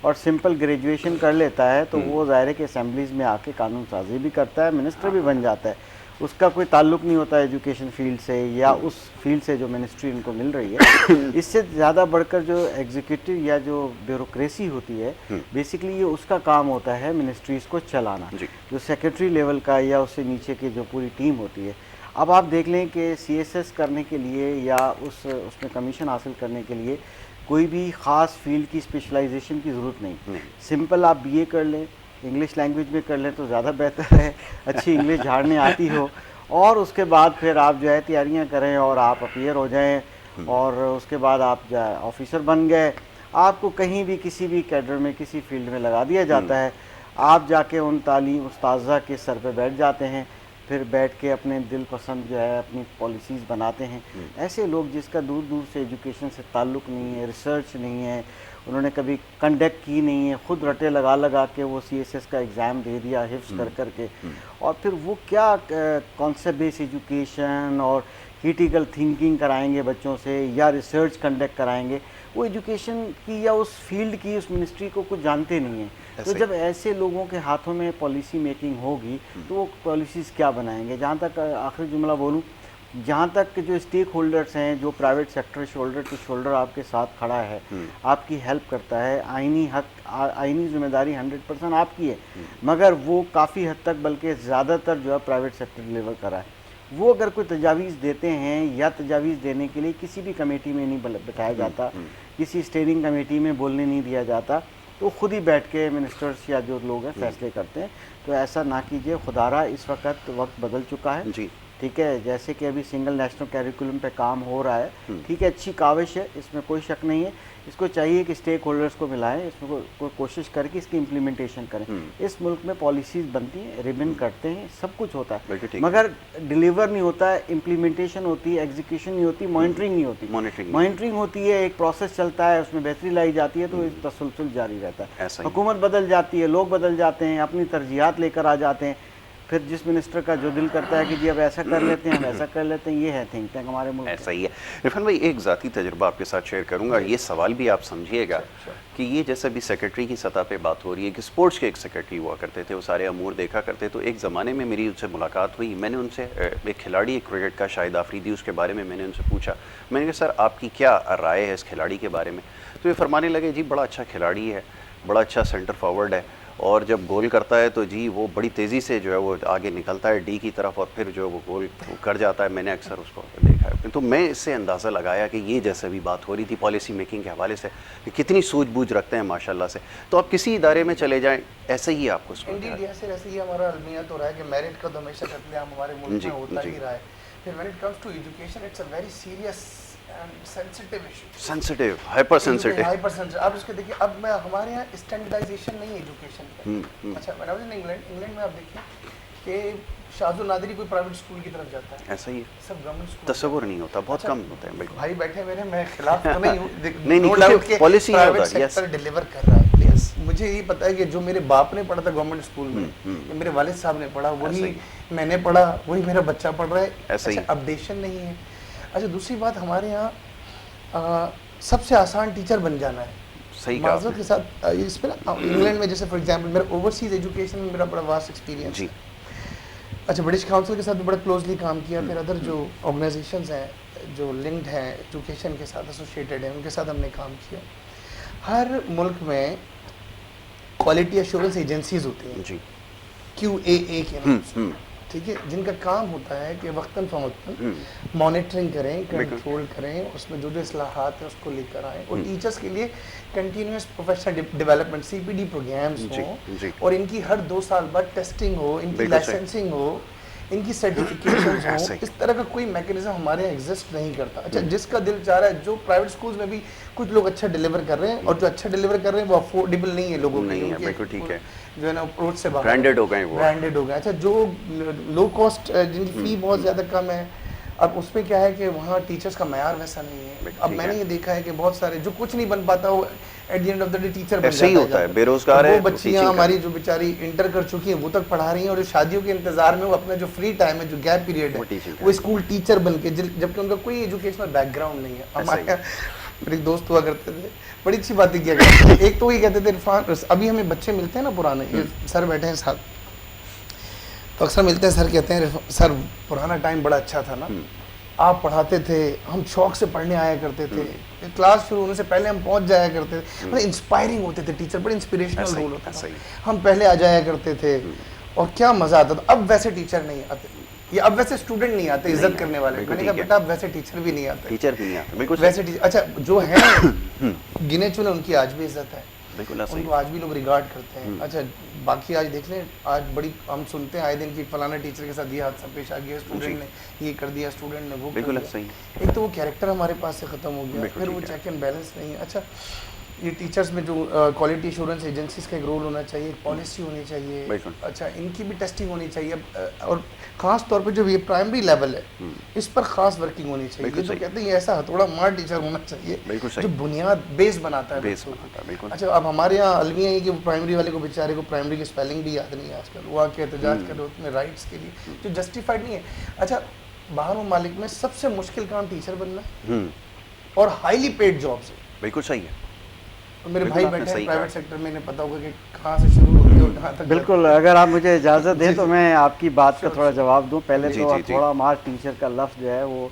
اور simple graduation کر لیتا ہے تو وہ ظاہر ہے کہ اسمبلیز میں آ کے قانون سازی بھی کرتا ہے, منسٹر بھی بن جاتا ہے, اس کا کوئی تعلق نہیں ہوتا ایجوکیشن فیلڈ سے یا اس فیلڈ سے جو منسٹری ان کو مل رہی ہے. اس سے زیادہ بڑھ کر جو ایگزیکٹو یا جو بیوروکریسی ہوتی ہے بیسکلی یہ اس کا کام ہوتا ہے منسٹریز کو چلانا, جو سیکرٹری لیول کا یا اس سے نیچے کی جو پوری ٹیم ہوتی ہے. اب آپ دیکھ لیں کہ سی ایس ایس کرنے کے لیے یا اس میں کمیشن حاصل کرنے کے لیے کوئی بھی خاص فیلڈ کی اسپیشلائزیشن کی ضرورت نہیں. سمپل آپ بی اے کر لیں, انگلش لینگویج میں کر لیں تو زیادہ بہتر ہے, اچھی انگلش جھاڑنے آتی ہو, اور اس کے بعد پھر آپ جو ہے تیاریاں کریں اور آپ اپیئر ہو جائیں, اور اس کے بعد آپ آفیسر بن گئے, آپ کو کہیں بھی کسی بھی کیڈر میں کسی فیلڈ میں لگا دیا جاتا ہے. آپ جا کے ان تعلیم استاذہ کے سر پہ بیٹھ جاتے ہیں, پھر بیٹھ کے اپنے دل پسند جو ہے اپنی پالیسیز بناتے ہیں. ایسے لوگ جس کا دور دور سے ایجوکیشن سے تعلق نہیں ہے, ریسرچ نہیں ہے, انہوں نے کبھی کنڈکٹ کی نہیں ہے, خود رٹے لگا لگا کے وہ سی ایس ایس کا ایگزام دے دیا حفظ کر کے, اور پھر وہ کیا کانسیپٹ بیس ایجوکیشن اور کریٹیکل تھنکنگ کرائیں گے بچوں سے, یا ریسرچ کنڈکٹ کرائیں گے. وہ ایجوکیشن کی یا اس فیلڈ کی اس منسٹری کو کچھ جانتے نہیں ہیں. تو جب ایسے لوگوں کے ہاتھوں میں پالیسی میکنگ ہوگی تو وہ پالیسیز کیا بنائیں گے. جہاں تک آخری جملہ بولوں, جہاں تک جو اسٹیک ہولڈرز ہیں, جو private sector shoulder to shoulder آپ کے ساتھ کھڑا ہے, آپ کی ہیلپ کرتا ہے, آئینی حق آئینی ذمہ داری 100% آپ کی ہے, مگر وہ کافی حد تک بلکہ زیادہ تر جو ہے پرائیویٹ سیکٹر ڈلیور کرا ہے. وہ اگر کوئی تجاویز دیتے ہیں یا تجاویز دینے کے لیے کسی بھی کمیٹی میں نہیں بٹھایا جاتا, کسی اسٹیئرنگ کمیٹی میں بولنے نہیں دیا جاتا, تو خود ہی بیٹھ کے منسٹرز یا جو لوگ ہیں فیصلے کرتے ہیں. تو ایسا نہ کیجیے, خدارہ اس وقت بدل چکا ہے. ٹھیک ہے, جیسے کہ ابھی سنگل نیشنل کیریکولم پہ کام ہو رہا ہے, ٹھیک ہے, اچھی کاوش ہے, اس میں کوئی شک نہیں ہے. اس کو چاہیے کہ اسٹیک ہولڈرز کو ملائیں, اس میں کوئی کوشش کر کے اس کی امپلیمنٹیشن کریں. اس ملک میں پالیسیز بنتی ہیں, ریبن کرتے ہیں, سب کچھ ہوتا ہے, مگر ڈیلیور نہیں ہوتا ہے, امپلیمنٹیشن ہوتی ہے, ایگزیکیوشن نہیں ہوتی, مانیٹرنگ نہیں ہوتی. مانیٹرنگ ہوتی ہے, ایک پروسیس چلتا ہے, اس میں بہتری لائی جاتی ہے, تو تسلسل جاری رہتا ہے. حکومت بدل جاتی ہے, لوگ بدل جاتے ہیں, اپنی ترجیحات لے کر آ جاتے ہیں, پھر جس منسٹر کا جو دل کرتا ہے کہ جی اب ایسا کر لیتے ہیں, ہم ایسا کر لیتے ہیں. یہ ہے تھنک ٹینک ہمارے ملک. ایسا ہی ہے. عرفان بھائی, ایک ذاتی تجربہ آپ کے ساتھ شیئر کروں گا, یہ سوال بھی آپ سمجھیے گا کہ یہ جیسے بھی سیکرٹری کی سطح پہ بات ہو رہی ہے کہ اسپورٹس کے ایک سیکرٹری ہوا کرتے تھے, وہ سارے امور دیکھا کرتے. تو ایک زمانے میں میری ان سے ملاقات ہوئی, میں نے ان سے ایک کھلاڑی ایک کرکٹ کا شاہد آفریدی, اس کے بارے میں نے ان سے پوچھا. میں نے کہا سر آپ کی کیا رائے ہے اس کھلاڑی کے بارے میں؟ تو یہ فرمانے لگے جی بڑا اچھا کھلاڑی ہے, بڑا اچھا سینٹر فارورڈ ہے, اور جب گول کرتا ہے تو جی وہ بڑی تیزی سے جو ہے وہ آگے نکلتا ہے ڈی کی طرف, اور پھر جو ہے وہ گول کر جاتا ہے. میں نے اکثر اس کو دیکھا ہے. تو میں اس سے اندازہ لگایا کہ یہ جیسے بھی بات ہو رہی تھی پالیسی میکنگ کے حوالے سے کہ کتنی سوجھ بوجھ رکھتے ہیں ماشاءاللہ سے. تو آپ کسی ادارے میں چلے جائیں ایسے ہی آپ کو ایسے ہی ہمارا المیت ہو رہا ہے کہ میرٹ کا تو ہمیشہ قتل عام ہمارے ملک میں ہوتا ہی رہا ہے. پھر when it comes to education, it's a very serious and sensitive issue. sensitive, hyper sensitive. اب اس کے دیکھیے, اب میں ہمارے یہاں اسٹینڈرڈائزیشن نہیں ہے ایجوکیشن کا. اچھا, میں نے انگلینڈ میں آپ دیکھیں کہ شاذ النادری کوئی پرائیویٹ اسکول کی طرف جاتا ہے, ایسا ہی سب گورنمنٹ اسکول. تصور نہیں ہوتا, بہت کم ہوتا ہے. بالکل بھائی بیٹھے میرے, میں خلاف تو نہیں ہوں, نہیں پالیسی پرائیویٹ سیکٹر ڈیلیور کر رہا ہے. مجھے یہ پتا ہے کہ جو میرے باپ نے پڑھا تھا گورنمنٹ اسکول میں, یا میرے والد صاحب نے پڑھا, وہی میں نے پڑھا, وہی میرا بچہ پڑھ رہا ہے. ایسا اپڈیشن نہیں ہے. اچھا, دوسری بات, ہمارے یہاں سب سے آسان ٹیچر بن جانا ہے. صحیح معذرت کے ساتھ اس پہ نا, انگلینڈ میں جیسے فار ایگزامپل میرا اوورسیز ایجوکیشن میں میرا بڑا واسٹ ایکسپیرینس ہے. اچھا, برٹش کاؤنسل کے ساتھ بھی بڑا کلوزلی کام کیا. پھر ادر جو آرگنائزیشنز ہیں جو لنکڈ ہیں ایجوکیشن کے ساتھ ایسوسیٹیڈ ہیں, ان کے ساتھ ہم نے کام کیا. ہر ملک میں کوالٹی ایشورنس ایجنسیز ہوتی ہیں, QAA کے نام سے, ٹھیک ہے, جن کا کام ہوتا ہے کہ وقتاً فوقتاً مانیٹرنگ کریں, کنٹرول کریں, اس میں جو اصلاحات ہیں اس کو لے کر آئیں, اور ٹیچرس کے لیے continuous professional development CPD programmes ہوں, اور ان کی ہر 2 سال بعد ٹیسٹنگ ہو, ان کی لائسنسنگ ہو, ان کی سرٹیفکیشنز ہوں. اس طرح کا کوئی میکینزم ہمارے یہاں ایگزسٹ نہیں کرتا. اچھا, جس کا دل چاہ رہا ہے, جو پرائیویٹ سکولز میں بھی کچھ لوگ اچھا ڈیلیور کر رہے ہیں, اور جو اچھا ڈیلیور کر رہے ہیں وہ افورڈیبل نہیں ہے لوگوں کے لیے, جو ہے نا اپروچ سے باہر برانڈیڈ ہو گئے. اچھا, جو لو کاسٹ جن کی فی بہت زیادہ کم ہے, اب اس میں کیا ہے کہ وہاں ٹیچرس کا معیار ویسا نہیں ہے. اب میں نے یہ دیکھا ہے کہ بہت سارے جو کچھ نہیں بن پاتا وہ at the end of the day teacher بن جاتا ہے, بے روزگار ہے. وہ بچیاں ہماری جو بیچاری انٹر کر چکی ہیں وہ تک پڑھا رہی ہیں, اور جو شادیوں کے انتظار میں وہ اپنا جو فری ٹائم ہے, جو گیپ پیریڈ ہے, وہ اسکول ٹیچر بن کے, جبکہ ان کا کوئی ایجوکیشنل بیک گراؤنڈ نہیں ہے. ہمارے میرے ایک دوست ہوا کرتے تھے, بڑی اچھی باتیں کیا کرتے تھے. ایک تو وہ یہ کہتے تھے عرفان, ابھی ہمیں بچے ملتے ہیں نا پرانے, یہ سر بیٹھے ہیں ساتھ, تو اکثر ملتے ہیں, سر کہتے ہیں سر پرانا ٹائم بڑا اچھا تھا نا, آپ پڑھاتے تھے, ہم شوق سے پڑھنے آیا کرتے تھے, کلاس شروع ہونے سے پہلے ہم پہنچ جایا کرتے تھے, مطلب انسپائرنگ ہوتے تھے ٹیچر, بڑے انسپریشنل رول ہوتا تھا, ہم پہلے آ جایا کرتے تھے اور کیا مزہ آتا تھا. اب ویسے ٹیچر نہیں آتے, یہ اب ویسے اسٹوڈنٹ نہیں آتے عزت کرنے والے. میں نے کہا بیٹا اب ویسے ٹیچر بھی نہیں آتے, ٹیچر بھی نہیں آتے, بالکل ویسے ٹیچر, اچھا جو ہیں گنے چنے ان کی آج بھی عزت ہے, بالکل ان کو آج بھی لوگ ریگارڈ کرتے ہیں. اچھا باقی آج دیکھ لیں, آج بڑی ہم سنتے ہیں آئے دن کی فلانا ٹیچر کے ساتھ یہ حادثہ پیش آ گیا, اسٹوڈنٹ نے یہ کر دیا, اسٹوڈنٹ نے وہ کر دیا. ایک تو وہ کیریکٹر ہمارے پاس سے ختم ہو گیا, پھر وہ چیک اینڈ بیلنس نہیں. اچھا یہ ٹیچرس میں جو کوالٹی ایشورنس ایجنسیز کا ایک رول ہونا چاہیے, ایک پالیسی ہونی چاہیے, اچھا ان کی بھی ٹیسٹنگ ہونی چاہیے, اور خاص طور پہ جو یہ پرائمری لیول ہے اس پر خاص ورکنگ ہونی چاہیے. یہ جو کہتے ہیں یہ ایسا ہتھوڑا مار ٹیچر ہونا چاہیے جو بنیاد بیس بناتا ہے بچوں کی. اچھا اب ہمارے یہاں المیہ ہے کہ پرائمری والے کو بیچارے کو پرائمری کی اسپیلنگ بھی یاد نہیں ہے آج کل, وہ آ کے احتجاج کر رہے ہوتے ہیں رائٹس کے لیے جو جسٹیفائڈ نہیں ہے. اچھا باہر ممالک میں سب سے مشکل کام ٹیچر بننا ہے اور ہائیلی پیڈ جابس ہے. بالکل صحیح ہے. میرے بھائی بیٹھے ہیں پرائیویٹ سیکٹر میں, انہیں پتا ہوگا کہ کہاں سے شروع ہوتی ہے اور کہاں تک. بالکل, اگر آپ مجھے اجازت دیں تو میں آپ کی بات کا تھوڑا جواب دوں. پہلے تو تھوڑا مار ٹیچر کا لفظ جو ہے وہ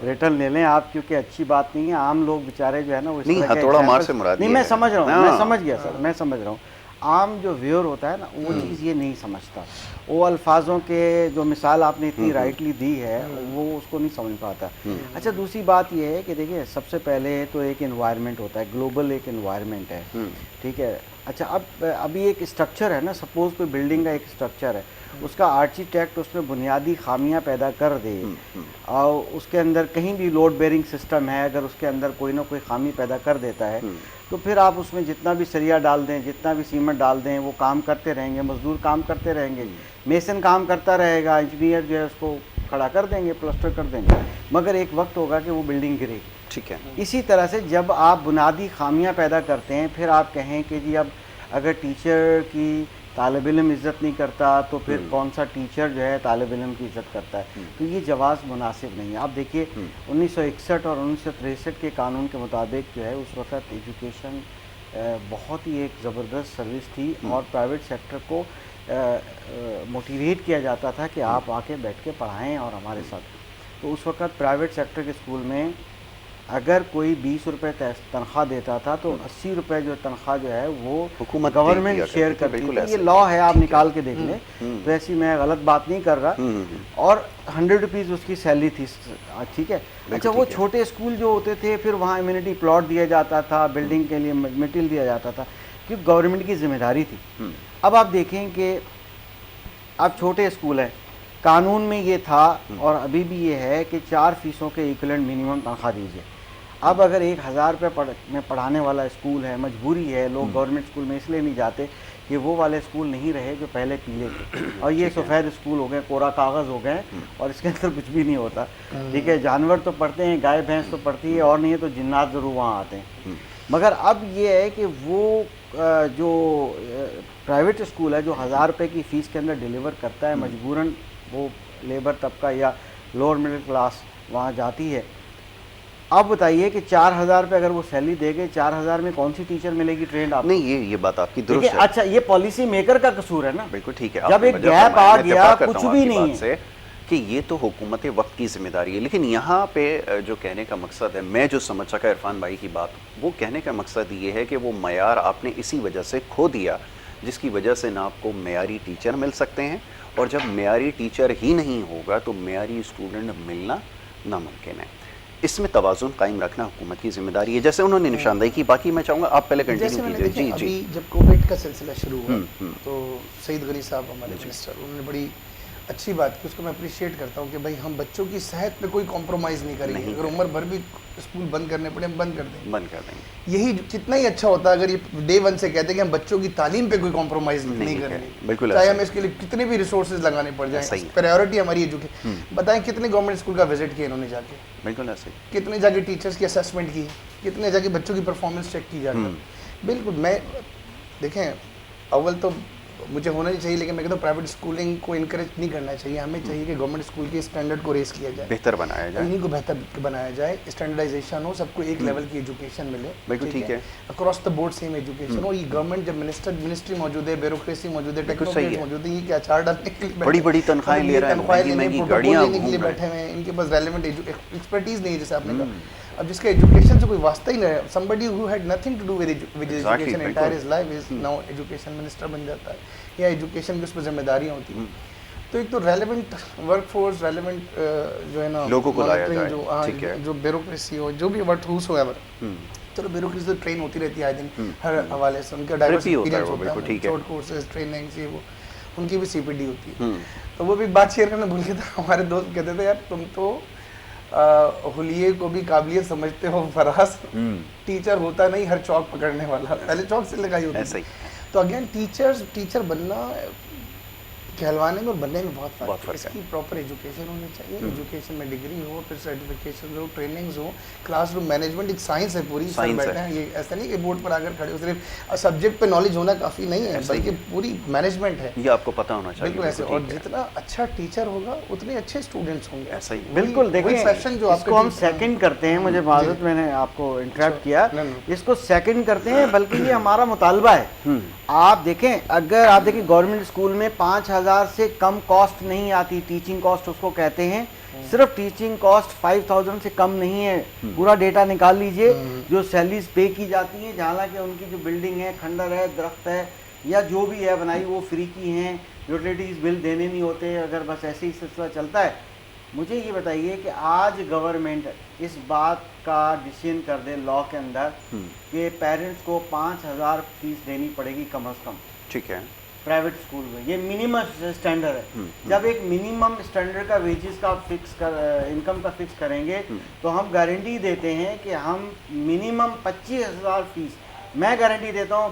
ریٹرن لے لیں آپ, کیونکہ اچھی بات نہیں ہے. عام لوگ بیچارے جو ہے نا وہ تھوڑا مار سے مراد نہیں, میں سمجھ رہا ہوں, میں سمجھ گیا سر, میں سمجھ رہا ہوں. عام جو ویور ہوتا ہے نا وہ چیز یہ نہیں سمجھتا, وہ الفاظوں کے جو مثال آپ نے اتنی رائٹلی دی ہے وہ اس کو نہیں سمجھ پاتا. اچھا دوسری بات یہ ہے کہ دیکھیے سب سے پہلے تو ایک انوائرمنٹ ہوتا ہے, گلوبل ایک انوائرمنٹ ہے, ٹھیک ہے. اچھا ابھی ایک اسٹرکچر ہے نا, سپوز کوئی بلڈنگ کا ایک اسٹرکچر ہے, اس کا آرکیٹیکٹ اس میں بنیادی خامیاں پیدا کر دے اور اس کے اندر کہیں بھی لوڈ بیئرنگ سسٹم ہے, اگر اس کے اندر کوئی نہ کوئی خامی پیدا کر دیتا ہے تو پھر آپ اس میں جتنا بھی سریا ڈال دیں, جتنا بھی سیمنٹ ڈال دیں, وہ کام کرتے رہیں گے, مزدور کام کرتے رہیں گے, میسن کام کرتا رہے گا, انجینئر جو ہے اس کو کھڑا کر دیں گے, پلسٹر کر دیں گے, مگر ایک وقت ہوگا کہ وہ بلڈنگ گرے گی. ٹھیک ہے. اسی طرح سے جب آپ بنیادی خامیاں پیدا کرتے ہیں, پھر آپ کہیں کہ جی اب اگر ٹیچر کی طالب علم عزت نہیں کرتا تو پھر کون سا ٹیچر جو ہے طالب علم کی عزت کرتا ہے, تو یہ جواز مناسب نہیں ہے. آپ دیکھیے 1961 اور 1963 کے قانون کے مطابق جو ہے اس وقت ایجوکیشن بہت ہی ایک زبردست سروس تھی اور پرائیویٹ سیکٹر کو موٹیویٹ کیا جاتا تھا کہ آپ آ کے بیٹھ کے پڑھائیں اور ہمارے ساتھ. تو اس وقت پرائیویٹ سیکٹر کے اسکول میں اگر کوئی 20 روپے تنخواہ دیتا تھا تو 80 روپے جو تنخواہ جو ہے وہ حکومت گورنمنٹ شیئر کرتی تھی. یہ لا ہے, آپ نکال کے دیکھ لیں, تو ایسی میں غلط بات نہیں کر رہا. اور 100 روپیز اس کی سیلری تھی, ٹھیک ہے. اچھا وہ چھوٹے اسکول جو ہوتے تھے پھر وہاں امیونٹی پلاٹ دیا جاتا تھا, بلڈنگ کے لیے مٹیریل دیا جاتا تھا, کیونکہ گورنمنٹ کی ذمہ داری تھی. اب آپ دیکھیں کہ اب چھوٹے اسکول ہیں, قانون میں یہ تھا اور ابھی بھی یہ ہے کہ 4 فیسوں کے ایکولنٹ منیمم تنخواہ دیجیے. اب اگر 1000 روپے میں پڑھانے والا اسکول ہے, مجبوری ہے, لوگ گورنمنٹ اسکول میں اس لیے نہیں جاتے کہ وہ والے اسکول نہیں رہے جو پہلے پیلے تھے, اور یہ سفید اسکول ہو گئے, کورا کاغذ ہو گئے, اور اس کے اندر کچھ بھی نہیں ہوتا, ٹھیک ہے. جانور تو پڑھتے ہیں, گائے بھینس تو پڑھتی ہے, اور نہیں ہے تو جنات ضرور وہاں آتے ہیں. مگر اب یہ ہے کہ وہ جو پرائیویٹ اسکول ہے جو 1000 روپے کی فیس کے اندر ڈیلیور کرتا ہے, مجبوراً وہ لیبر طبقہ یا لوور مڈل کلاس وہاں جاتی ہے. آپ بتائیے کہ 4000 روپے اگر وہ سیلری دے گے, 4000 میں کون سی ٹیچر ملے گی ٹرینڈ؟ آپ نہیں, یہ بات آپ کی درست ہے. اچھا یہ پالیسی میکر کا قصور ہے نا. بالکل ٹھیک ہے. جب ایک گیپ آ گیا, کچھ بھی نہیں ہے کہ یہ تو حکومت وقت کی ذمہ داری ہے. لیکن یہاں پہ جو کہنے کا مقصد ہے, میں جو سمجھ سکا عرفان بھائی کی بات, وہ کہنے کا مقصد یہ ہے کہ وہ معیار آپ نے اسی وجہ سے کھو دیا جس کی وجہ سے نہ آپ کو معیاری ٹیچر مل سکتے ہیں, اور جب معیاری ٹیچر ہی نہیں ہوگا تو معیاری اسٹوڈنٹ ملنا ناممکن ہے. اس میں توازن قائم رکھنا حکومت کی ذمہ داری ہے, جیسے انہوں نے نشاندہی کی. باقی میں چاہوں گا آپ پہلے کنٹینیو کیجئے. جی ابھی جب کووڈ کا سلسلہ شروع ہوا تو سعید غنی صاحب ہمارے منسٹر, انہوں نے بڑی اچھی بات کی, اس کو میں اپریشیٹ کرتا ہوں کہ بھائی ہم بچوں کی صحت پہ کوئی کمپرومائز نہیں کریں گے, اگر عمر بھر بھی اسکول بند کرنے پڑے ہم بند کر دیں گے. یہی کتنا ہی اچھا ہوتا ہے اگر یہ ڈے 1 سے کہتے ہیں کہ ہم بچوں کی تعلیم پہ کوئی کمپرومائز نہیں کریں گے, چاہے ہمیں اس کے لیے کتنے بھی ریسورسز لگانے پڑ جائیں, پرائیورٹی ہماری ایجوکیشن. بتائیں کتنے گورنمنٹ اسکول کا وزٹ کیا انہوں نے جا کے, بالکل ایسے, کتنے جا کے ٹیچرس کی اسیسمنٹ کی, کتنے جا کے بچوں کی پرفارمنس چیک کی جا کر. بالکل میں دیکھیں اول تو مجھے ہونا نہیں چاہیے, لیکن میں کہتا ہوں پرائیویٹ اسکولنگ کو انکریج نہیں کرنا چاہیے. ہمیں چاہیے کہ گورنمنٹ اسکول کے اسٹینڈرڈ کو ریز کیا جائے, بہتر بنایا جائے, انہیں کو بہتر بنایا جائے, اسٹینڈرڈائزیشن ہو, سب کو ایک لیول کی ایجوکیشن ملے. بالکل ٹھیک ہے, across the board same education ہو. یہ گورنمنٹ جب منسٹری موجود ہے, بیوروکریسی موجود ہے, ٹیکنوکریٹ موجود ہے, یہ کیا اچار ڈالنے کے لیے بڑی بڑی تنخواہیں لے رہے ہیں, مہنگی گاڑیاں لینے کے لیے بیٹھے ہوئے ہیں, ان کے پاس ریلیونٹ ایکسپرٹیز نہیں ہے, جیسے آپ نے کہا. اب جس کا ایجوکیشن سے کوئی واسطہ ہی نہیں ہے, somebody who had nothing to do with education entire his life is now education minister بن جاتا ہے, یا ایجوکیشن کی اس پہ ذمہ داریاں ہوتی ہیں. تو ایک تو ریلیونٹ ورک فورس, ریلیونٹ جو ہے نا لوگوں کو لایا جائے, جو بیوروکریسی ہو, جو بھی ورک ہوس ہو ایور, چلو بیوروکریسی تو ٹرین ہوتی رہتی ہے آئے دن ہر حوالے سے, ان کا ڈائیورس ایکسپیرینس ہوتا ہے, شارٹ کورسز, ٹریننگز, یہ وہ, ان کی بھی سی پی ڈی ہوتی ہے. تو وہ بھی بات شیئر کرنا بھول گیا تھا. ہمارے دوست کہتے تھے یار تم تو حلیے کو بھی قابلیت سمجھتے ہو فراز, ٹیچر ہوتا نہیں ہر چوک پکڑنے والا, پہلے چوک سے لگائی ہوتی ہے. تو اگین ٹیچر بننا کہلوانے میں اور بننے میں بہت فرق ہے. اس کی پراپر ایجوکیشن ہونی چاہیے, ایجوکیشن میں ڈگری ہو, پھر سرٹیفکیشن ہو, ٹریننگز ہو, کلاس روم مینجمنٹ ایک سائنس ہے پوری. سر بیٹھے ہیں, یہ ایسا نہیں کہ بورڈ پر آ کر کھڑے ہو, صرف سبجیکٹ پہ نالج ہونا کافی نہیں ہے, بلکہ پوری مینجمنٹ ہے, یہ آپ کو پتہ ہونا چاہیے. بالکل ایسے, اور جتنا اچھا ٹیچر ہوگا اتنے اچھے اسٹوڈنٹس ہوں گے. ایسا ہی بالکل. دیکھیں اس کو ہم سیکنڈ کرتے ہیں, مجھے معذرت میں نے آپ کو انٹرپٹ کیا, اس کو سیکنڈ کرتے ہیں, بلکہ یہ ہمارا مطالبہ ہے. آپ دیکھیں, اگر آپ دیکھیں گورنمنٹ اسکول میں 5,000 سے کم کاسٹ نہیں آتی, ٹیچنگ کاسٹ اس کو کہتے ہیں, صرف ٹیچنگ کاسٹ 5,000 سے کم نہیں ہے. پورا ڈیٹا نکال لیجئے جو سیلریز پے کی جاتی ہیں, حالانکہ ان کی جو بلڈنگ ہے, کھنڈر ہے, درخت ہے, یا جو بھی ہے بنائی وہ فری کی ہیں, یوٹیلیٹیز بل دینے نہیں ہوتے, اگر بس ایسے ہی سلسلہ چلتا ہے. مجھے یہ بتائیے کہ آج گورنمنٹ اس بات کا ڈیسیژن کر دے لاء کے اندر کہ پیرنٹس کو 5,000 فیس دینی پڑے گی کم از کم, ٹھیک ہے, پرائیویٹ اسکول میں. یہ منیمم اسٹینڈرڈ ہے. جب ایک منیمم اسٹینڈرڈ کا ویجز کا فکس انکم کا فکس کریں گے, تو ہم گارنٹی دیتے ہیں کہ ہم منیمم 25,000 فیس, میں گارنٹی دیتا ہوں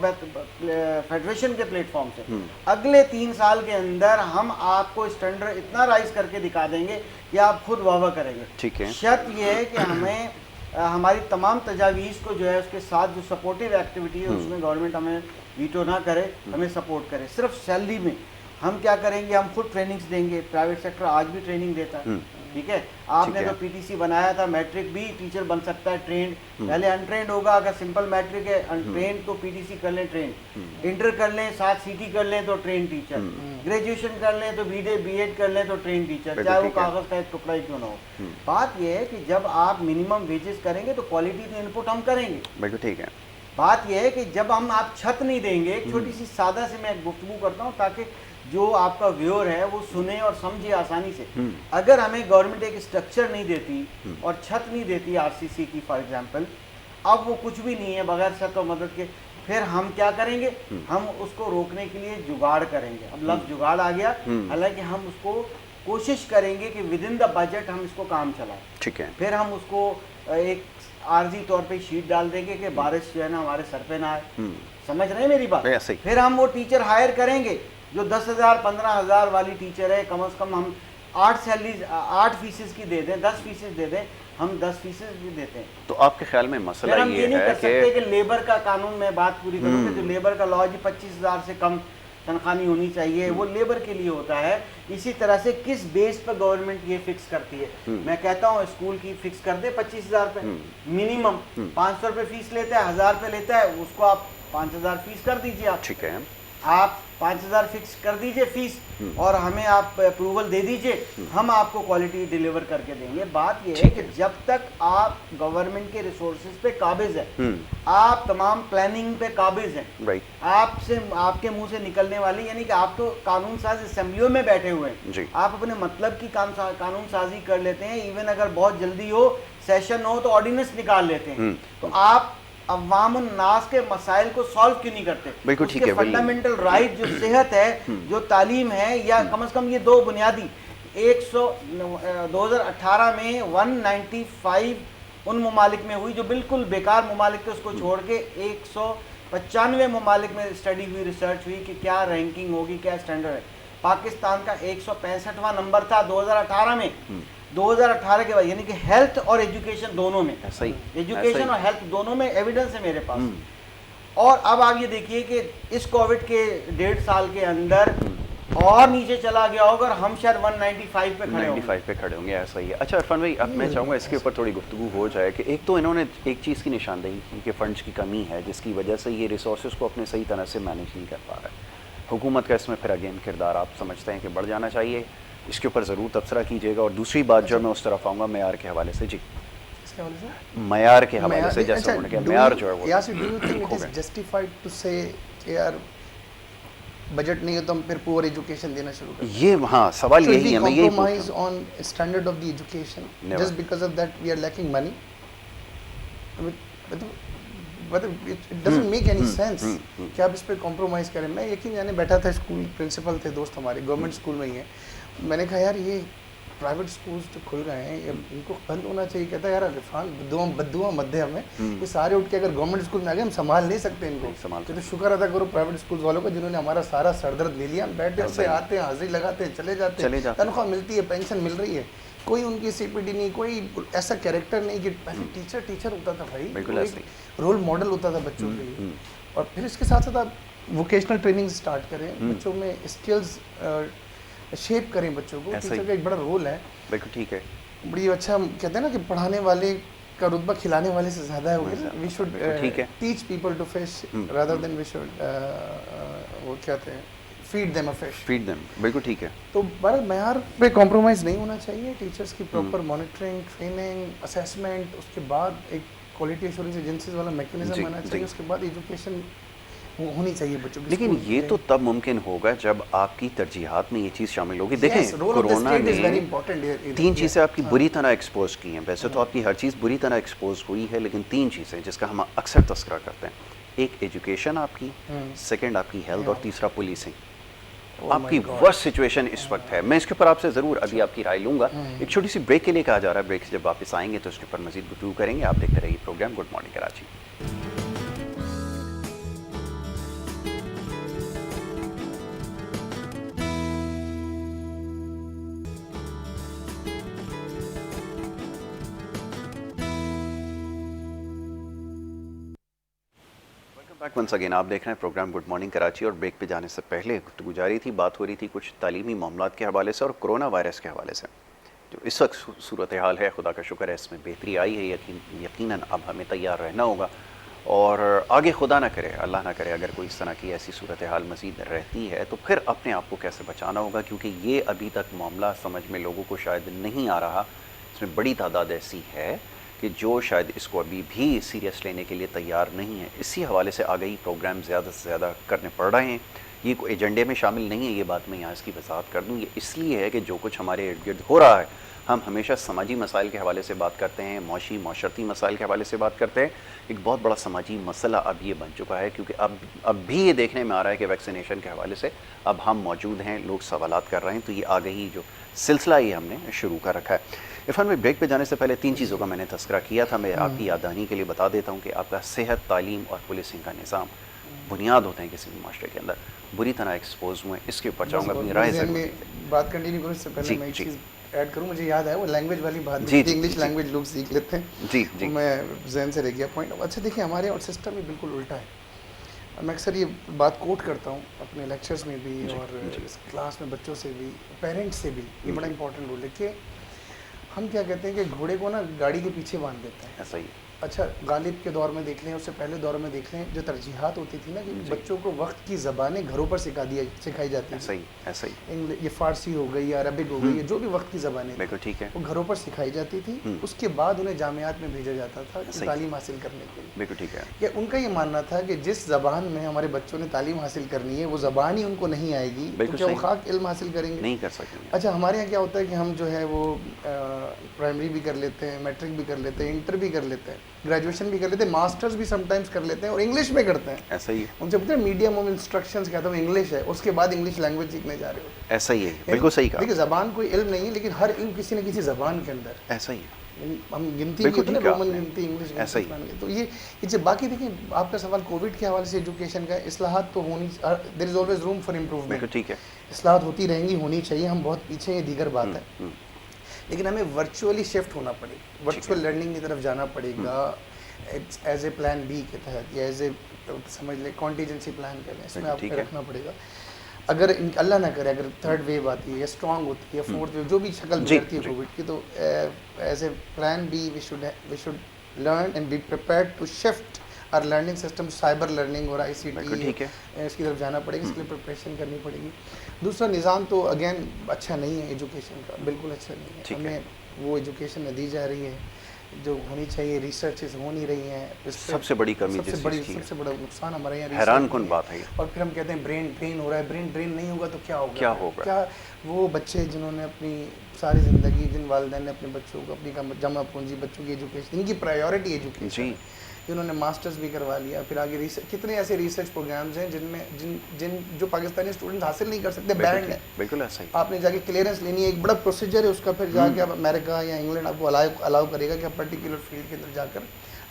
فیڈریشن کے پلیٹ فارم سے, اگلے 3 سال کے اندر ہم آپ کو اسٹینڈرڈ اتنا رائز کر کے دکھا دیں گے کہ آپ خود واہ واہ کریں گے. ٹھیک ہے. شرط یہ ہے کہ ہمیں ہماری تمام تجاویز کو جو ہے اس کے ساتھ جو سپورٹیو ایکٹیویٹی ہے اس میں گورنمنٹ ہمیں ویٹو نہ کرے, ہمیں سپورٹ کرے. صرف سیلری میں ہم کیا کریں گے, ہم خود ٹریننگز دیں گے. پرائیویٹ سیکٹر آج بھی ٹریننگ دیتا ہے, ٹھیک ہے. آپ نے تو پی ٹی سی بنایا تھا, میٹرک بھی ٹیچر بن سکتا ہے ٹرینڈ, پہلے انٹرینڈ ہوگا. اگر سمپل میٹرک ہے انٹرینڈ تو پی ٹی سی کر لیں ٹرینڈ, انٹر کر لیں, ساتھ سی ٹی کر لیں تو ٹرین ٹیچر, گریجویشن کر لیں تو بی ایڈ کر لیں تو ٹرین ٹیچر, چاہے وہ کاغذ کا ایک ٹکڑا ہی کیوں نہ ہو. بات یہ ہے کہ جب آپ منیمم ویجز کریں گے تو کوالٹی کی ان پٹ ہم کریں گے. بالکل ٹھیک ہے. بات یہ ہے کہ جب ہم آپ چھت نہیں دیں گے, ایک چھوٹی سی سادہ سے میں گفتگو کرتا ہوں تاکہ جو آپ کا ویور ہے وہ سنے اور سمجھے آسانی سے. اگر ہمیں گورنمنٹ ایک اسٹرکچر نہیں دیتی اور چھت نہیں دیتی آر سی سی کی فار ایگزامپل, اب وہ کچھ بھی نہیں ہے بغیر چھت اور مدد کے, پھر ہم کیا کریں گے, ہم اس کو روکنے کے لیے جگاڑ کریں گے. اب لفظ جگاڑ آ گیا, حالانکہ ہم اس کو کوشش کریں گے کہ ود ان دا بجٹ ہم اس کو کام چلائیں. ٹھیک ہے. پھر ہم اس کو ایک عارضی طور پہ شیٹ ڈال دیں گے کہ بارش جو ہے نا ہمارے سر پہ نہ آئے. سمجھ رہے ہیں میری بات؟ پھر ہم وہ ٹیچر ہائر کریں گے جو 10,000 15,000 والی ٹیچر ہے, کم از کم ہم 8% کی دے دیں, 10% دے دیں, ہم 10% بھی دیتے ہیں. تو آپ کے خیال میں مسئلہ ہم یہ نہیں ہے کر سکتے کہ لیبر کا قانون میں بات پوری کروں کہ جو لیبر کا لا جی 25,000 سے کم تنخواہ نہیں ہونی چاہیے, وہ لیبر کے لیے ہوتا ہے. اسی طرح سے کس بیس پر گورنمنٹ یہ فکس کرتی ہے؟ میں کہتا ہوں اسکول کی فکس کر دے 25,000 پہ منیمم, 500 روپے فیس لیتا ہے, 1,000 روپے لیتا ہے, اس کو آپ 5,000 فیس کر دیجیے. آپ ٹھیک ہے, آپ 5,000 فکس کر دیجئے فیس, اور ہمیں آپ اپروول دے دیجئے, ہم آپ کو کوالٹی ڈیلیور کر کے دیں گے. بات یہ ہے کہ جب تک آپ گورنمنٹ کے ریسورسز پہ قابض ہیں, آپ تمام پلاننگ پہ قابض ہیں, آپ کے منہ سے نکلنے والی, یعنی کہ آپ تو قانون ساز اسمبلیوں میں بیٹھے ہوئے ہیں, آپ اپنے مطلب کی قانون سازی کر لیتے ہیں. ایون اگر بہت جلدی ہو, سیشن ہو, تو آرڈیننس نکال لیتے ہیں. تو آپ عوام الناس کے مسائل کو سالو کیوں نہیں کرتے؟ بالکل ٹھیک ہے. فنڈامنٹل رائٹ جو صحت ہے, جو تعلیم ہے, یا کم از کم یہ دو بنیادی 2018 میں 195 ان ممالک میں ہوئی جو بالکل بیکار ممالک تھے, اس کو چھوڑ کے 195 ممالک میں اسٹڈی ہوئی, ریسرچ ہوئی کہ کیا رینکنگ ہوگی, کیا اسٹینڈرڈ ہے. پاکستان کا 165واں نمبر تھا 2018 میں. 2018 کے بعد, یعنی کہ ہیلتھ اور ایجوکیشن دونوں میں, ایجوکیشن اور ہیلتھ دونوں میں ایویڈنس ہے میرے پاس. اور اب آپ یہ دیکھیے کہ اس کووڈ کے 1.5 سال کے اندر اور نیچے چلا گیا ہوگا اور ہم شاید 195 پہ کھڑے ہوں گے. 95 پہ کھڑے ہوں گے. ایسا ہی ہے. اچھا عرفان بھائی, اب میں چاہوں گا اس کے اوپر تھوڑی گفتگو ہو جائے کہ ایک تو انہوں نے ایک چیز کی نشاندہی کی کہ فنڈز کی کمی ہے, جس کی وجہ سے یہ ریسورسز کو اپنے صحیح طرح سے مینیج نہیں کر پا رہا ہے. حکومت کا اس میں پھر اگین کردار آپ سمجھتے ہیں کہ بڑھ جانا چاہیے, اس کے اوپر ضرور تبصرہ کیجیے گا. اور دوسری بات جو میں اس طرف آؤں گا معیار کے حوالے سے. جی, معیار کے حوالے سے, جیسے انہوں نے کہا معیار جو ہے وہ بجٹ نہیں ہے تو ہم پھر پور ایجوکیشن دینا شروع کریں. یہ ہاں سوال یہی ہے. میں یہی compromise on standard of the education just because of that we are lacking money. But it doesn't make any sense کہ آپ اس پہ کمپرومائز کریں. میں یقین جانے بیٹھا تھا, اسکول پرنسپل تھے دوست ہمارے, گورنمنٹ اسکول میں ہی ہیں. میں نے کہا یار یہ پرائیویٹ اسکولس جو کھل رہے ہیں ان کو بند ہونا چاہیے. کہتا ہے یار عرفان بدعا مت دے ہمیں, یہ سارے اٹھ کے اگر گورنمنٹ اسکول میں آ گئے ہم سنبھال نہیں سکتے ان کو. تو شکر ادا کرو پرائیویٹ اسکولس والوں کا جنہوں نے ہمارا سارا سر درد لے لیا. ہم بیٹھے سے آتے ہیں, حاضری لگاتے ہیں, چلے جاتے ہیں, تنخواہ ملتی ہے, پینشن مل رہی ہے, کوئی ان کی سی پی ڈی نہیں, کوئی ایسا کیریکٹر نہیں کہ پہلے ٹیچر ہوتا تھا بھائی, رول ماڈل ہوتا تھا بچوں کے لیے. اور پھر اس کے ساتھ ساتھ آپ ووکیشنل ٹریننگ اسٹارٹ کریں, بچوں میں اسکلز شیپ کریں بچوں کو. ٹیچر کا ایک بڑا رول ہے. بالکل ٹھیک ہے. بڑی اچھا کہتے ہیں نا کہ پڑھانے والے کا رتبہ کھلانے والے سے زیادہ ہے. We should teach people to fish rather than we should وہ کہتے ہیں feed them a fish. Feed them, بالکل ٹھیک ہے. تو بہرحال معیار پہ کمپرومائز نہیں ہونا چاہیے. ٹیچرس کی پراپر مانیٹرنگ, ٹریننگ, اسیسمنٹ, اس کے بعد ایک کوالٹی ایشورنس ایجنسیز والا میکینزم آنا چاہیے. اس کے بعد ایجوکیشن ہونی چاہیے بچوں کی. لیکن یہ تو تب ممکن ہوگا جب آپ کی ترجیحات میں یہ چیز شامل ہوگی. دیکھیں کورونا نے 3 چیزیں آپ کی بری طرح ایکسپوز کی ہیں. ویسے تو آپ کی ہر چیز بری طرح ایکسپوز ہوئی ہے, لیکن 3 چیزیں جس کا ہم اکثر تذکرہ کرتے ہیں. ایک ایجوکیشن آپ کی, سیکنڈ آپ کی ہیلتھ, اور تیسرا پولیسنگ. آپ کی ورسٹ سچویشن اس وقت ہے. میں اس کے اوپر آپ سے ضرور ابھی آپ کی رائے لوں گا. ایک چھوٹی سی بریک کے لیے کہا جا رہا ہے. بریک سے جب واپس آئیں گے تو اس کے اوپر مزید گفتگو کریں گے. آپ دیکھتے رہیے programme good morning Karachi. Once again آپ دیکھ رہے ہیں پروگرام گڈ مارننگ کراچی. اور بریک پہ جانے سے پہلے گفتگو جاری تھی, بات ہو رہی تھی کچھ تعلیمی معاملات کے حوالے سے اور کرونا وائرس کے حوالے سے. جو اس وقت صورتحال ہے, خدا کا شکر ہے اس میں بہتری آئی ہے. یقیناً اب ہمیں تیار رہنا ہوگا, اور آگے خدا نہ کرے, اللہ نہ کرے, اگر کوئی اس طرح کی ایسی صورتحال مزید رہتی ہے تو پھر اپنے آپ کو کیسے بچانا ہوگا. کیونکہ یہ ابھی تک معاملہ سمجھ میں لوگوں کو شاید نہیں آ رہا. اس میں بڑی تعداد ایسی ہے کہ جو شاید اس کو ابھی بھی سیریس لینے کے لیے تیار نہیں ہے. اسی حوالے سے آگہی پروگرام زیادہ سے زیادہ کرنے پڑ رہے ہیں. یہ کوئی ایجنڈے میں شامل نہیں ہے, یہ بات میں یہاں اس کی وضاحت کر دوں. یہ اس لیے ہے کہ جو کچھ ہمارے ارد گرد ہو رہا ہے, ہم ہمیشہ سماجی مسائل کے حوالے سے بات کرتے ہیں, معاشرتی مسائل کے حوالے سے بات کرتے ہیں. ایک بہت بڑا سماجی مسئلہ اب یہ بن چکا ہے, کیونکہ اب بھی یہ دیکھنے میں آ رہا ہے کہ ویکسینیشن کے حوالے سے اب ہم موجود ہیں, لوگ سوالات کر رہے ہیں. تو یہ آگہی جو سلسلہ یہ ہم نے شروع کر رکھا ہے. عرفان میں بریک پہ جانے سے پہلے 3 چیزوں کا میں نے تذکرہ کیا تھا. میں آپ کی یاد دہانی کے لیے بتا دیتا ہوں کہ آپ کا صحت, تعلیم اور پولیسنگ کا نظام بنیاد ہوتے ہیں کسی بھی معاشرے کے اندر, بری طرح ایکسپوز ہوئے. اس کے اوپر چاہوں گا اپنی رائے ضرور. بات کنٹینیو کروں اس سے پہلے میں ایک چیز ایڈ کروں. مجھے یاد ہے وہ لینگویج والی بات, انگلش لینگویج لوگ سیکھ لیتے ہیں, میں ذہن سے رہ گیا پوائنٹ. اچھا دیکھیں ہمارے اور سسٹم بھی بالکل الٹا ہے. میں اکثر یہ بات کوٹ کرتا ہوں اپنے لیکچرز میں بھی اور اس کلاس میں بچوں سے بھی, پیرنٹس سے بھی. یہ بڑا امپورٹنٹ رول ہے کہ ہم کیا کہتے ہیں کہ گھوڑے کو نا گاڑی کے پیچھے باندھ دیتے ہیں. ایسا ہی. اچھا غالب کے دور میں دیکھ لیں, اس سے پہلے دور میں دیکھ لیں, جو ترجیحات ہوتی تھی نا کہ بچوں کو وقت کی زبانیں گھروں پر سکھائی جاتی ہیں. ایسا ہی. یہ فارسی ہو گئی, عربک ہو گئی, جو بھی وقت کی زبانیں بالکل ٹھیک ہے, وہ گھروں پر سکھائی جاتی تھی. اس کے بعد انہیں جامعات میں بھیجا جاتا تھا تعلیم حاصل کرنے کے لیے. بالکل ٹھیک ہے. کہ ان کا یہ ماننا تھا کہ جس زبان میں ہمارے بچوں نے تعلیم حاصل کرنی ہے وہ زبان ہی ان کو نہیں آئے گی, تو کیا وہ خاک علم حاصل کریں گے؟ نہیں کر سکیں گے. اچھا ہمارے یہاں کیا ہوتا ہے کہ ہم جو ہے وہ پرائمری بھی کر لیتے ہیں, میٹرک بھی کر لیتے ہیں, انٹر بھی کر لیتے ہیں, گریجویشن بھی کر لیتے ہیں, ماسٹرز بھی سم ٹائمز کر لیتے ہیں, اور انگلش میں کرتے ہیں. ایسا ہی. ان سے پوچھتے ہیں میڈیم آف انسٹرکشنز کیا تھا, وہ انگلش ہے, اس کے بعد انگلش لینگویج سیکھنے جا رہے ہوتے ہیں. ایسا ہی ہے, بالکل صحیح کہا. دیکھیے زبان کوئی علم نہیں ہے, لیکن ہر علم کسی نہ کسی زبان کے اندر. ایسا ہی ہے. ہم گنتی میں رومن گنتی, انگلش گنتی, تو یہ باقی دیکھیں آپ کا سوال کووڈ کے حوالے سے ایجوکیشن کا, اصلاحات تو ہونی, there is always room for improvement. ٹھیک ہے, اصلاحات ہوتی رہیں گی, ہونی چاہیے, ہم بہت پیچھے ہیں, دیگر بات ہے. لیکن ہمیں ورچولی شفٹ ہونا پڑے گا, ورچوئل لرننگ کی طرف جانا پڑے گا. ایز اے پلان بی کے تحت یا ایز اے سمجھ لیں کانٹیجنسی پلان کریں, اس میں آپ کو رکھنا پڑے گا. اگر اللہ نہ کرے اگر تھرڈ ویو آتی ہے یا اسٹرانگ ہوتی ہے یا فورتھ ویو جو بھی شکل بگڑتی ہے کووڈ کی, تو as a plan B we should learn and be prepared to shift اور لرننگ سسٹم سائبر لرننگ اور ICT اس کی طرف جانا پڑے گا, اس کے لیے پریپریشن کرنی پڑے گی. دوسرا نظام تو اگین اچھا نہیں ہے ایجوکیشن کا, بالکل اچھا نہیں ہے. ہمیں وہ ایجوکیشن نہ دی جا رہی ہے جو ہونی چاہیے, ریسرچز ہو نہیں رہی ہیں. سب سے بڑی کمی سب سے بڑا نقصان ہمارے یہاں حیران کن بات ہے. اور پھر ہم کہتے ہیں برین ڈرین ہو رہا ہے. برین ڈرین نہیں ہوگا تو کیا ہوگا؟ کیا وہ بچے جنہوں نے اپنی ساری زندگی, جن والدین نے اپنے بچوں کو اپنی جمع پونجی بچوں کی ایجوکیشن, ان کی پرائیورٹی ایجوکیشن, جنہوں نے ماسٹرز بھی کروا لیا, پھر آگے کتنے ایسے ریسرچ پروگرامز ہیں جن میں جو پاکستانی اسٹوڈنٹ حاصل نہیں کر سکتے, بینڈ ہے. بالکل ایسا ہی. آپ نے جا کے کلیئرنس لینی ہے, ایک بڑا پروسیجر ہے اس کا, پھر جا کے آپ امریکہ یا انگلینڈ آپ کو الاؤ کرے گا کہ آپ پرٹیکولر فیلڈ کے اندر جا کر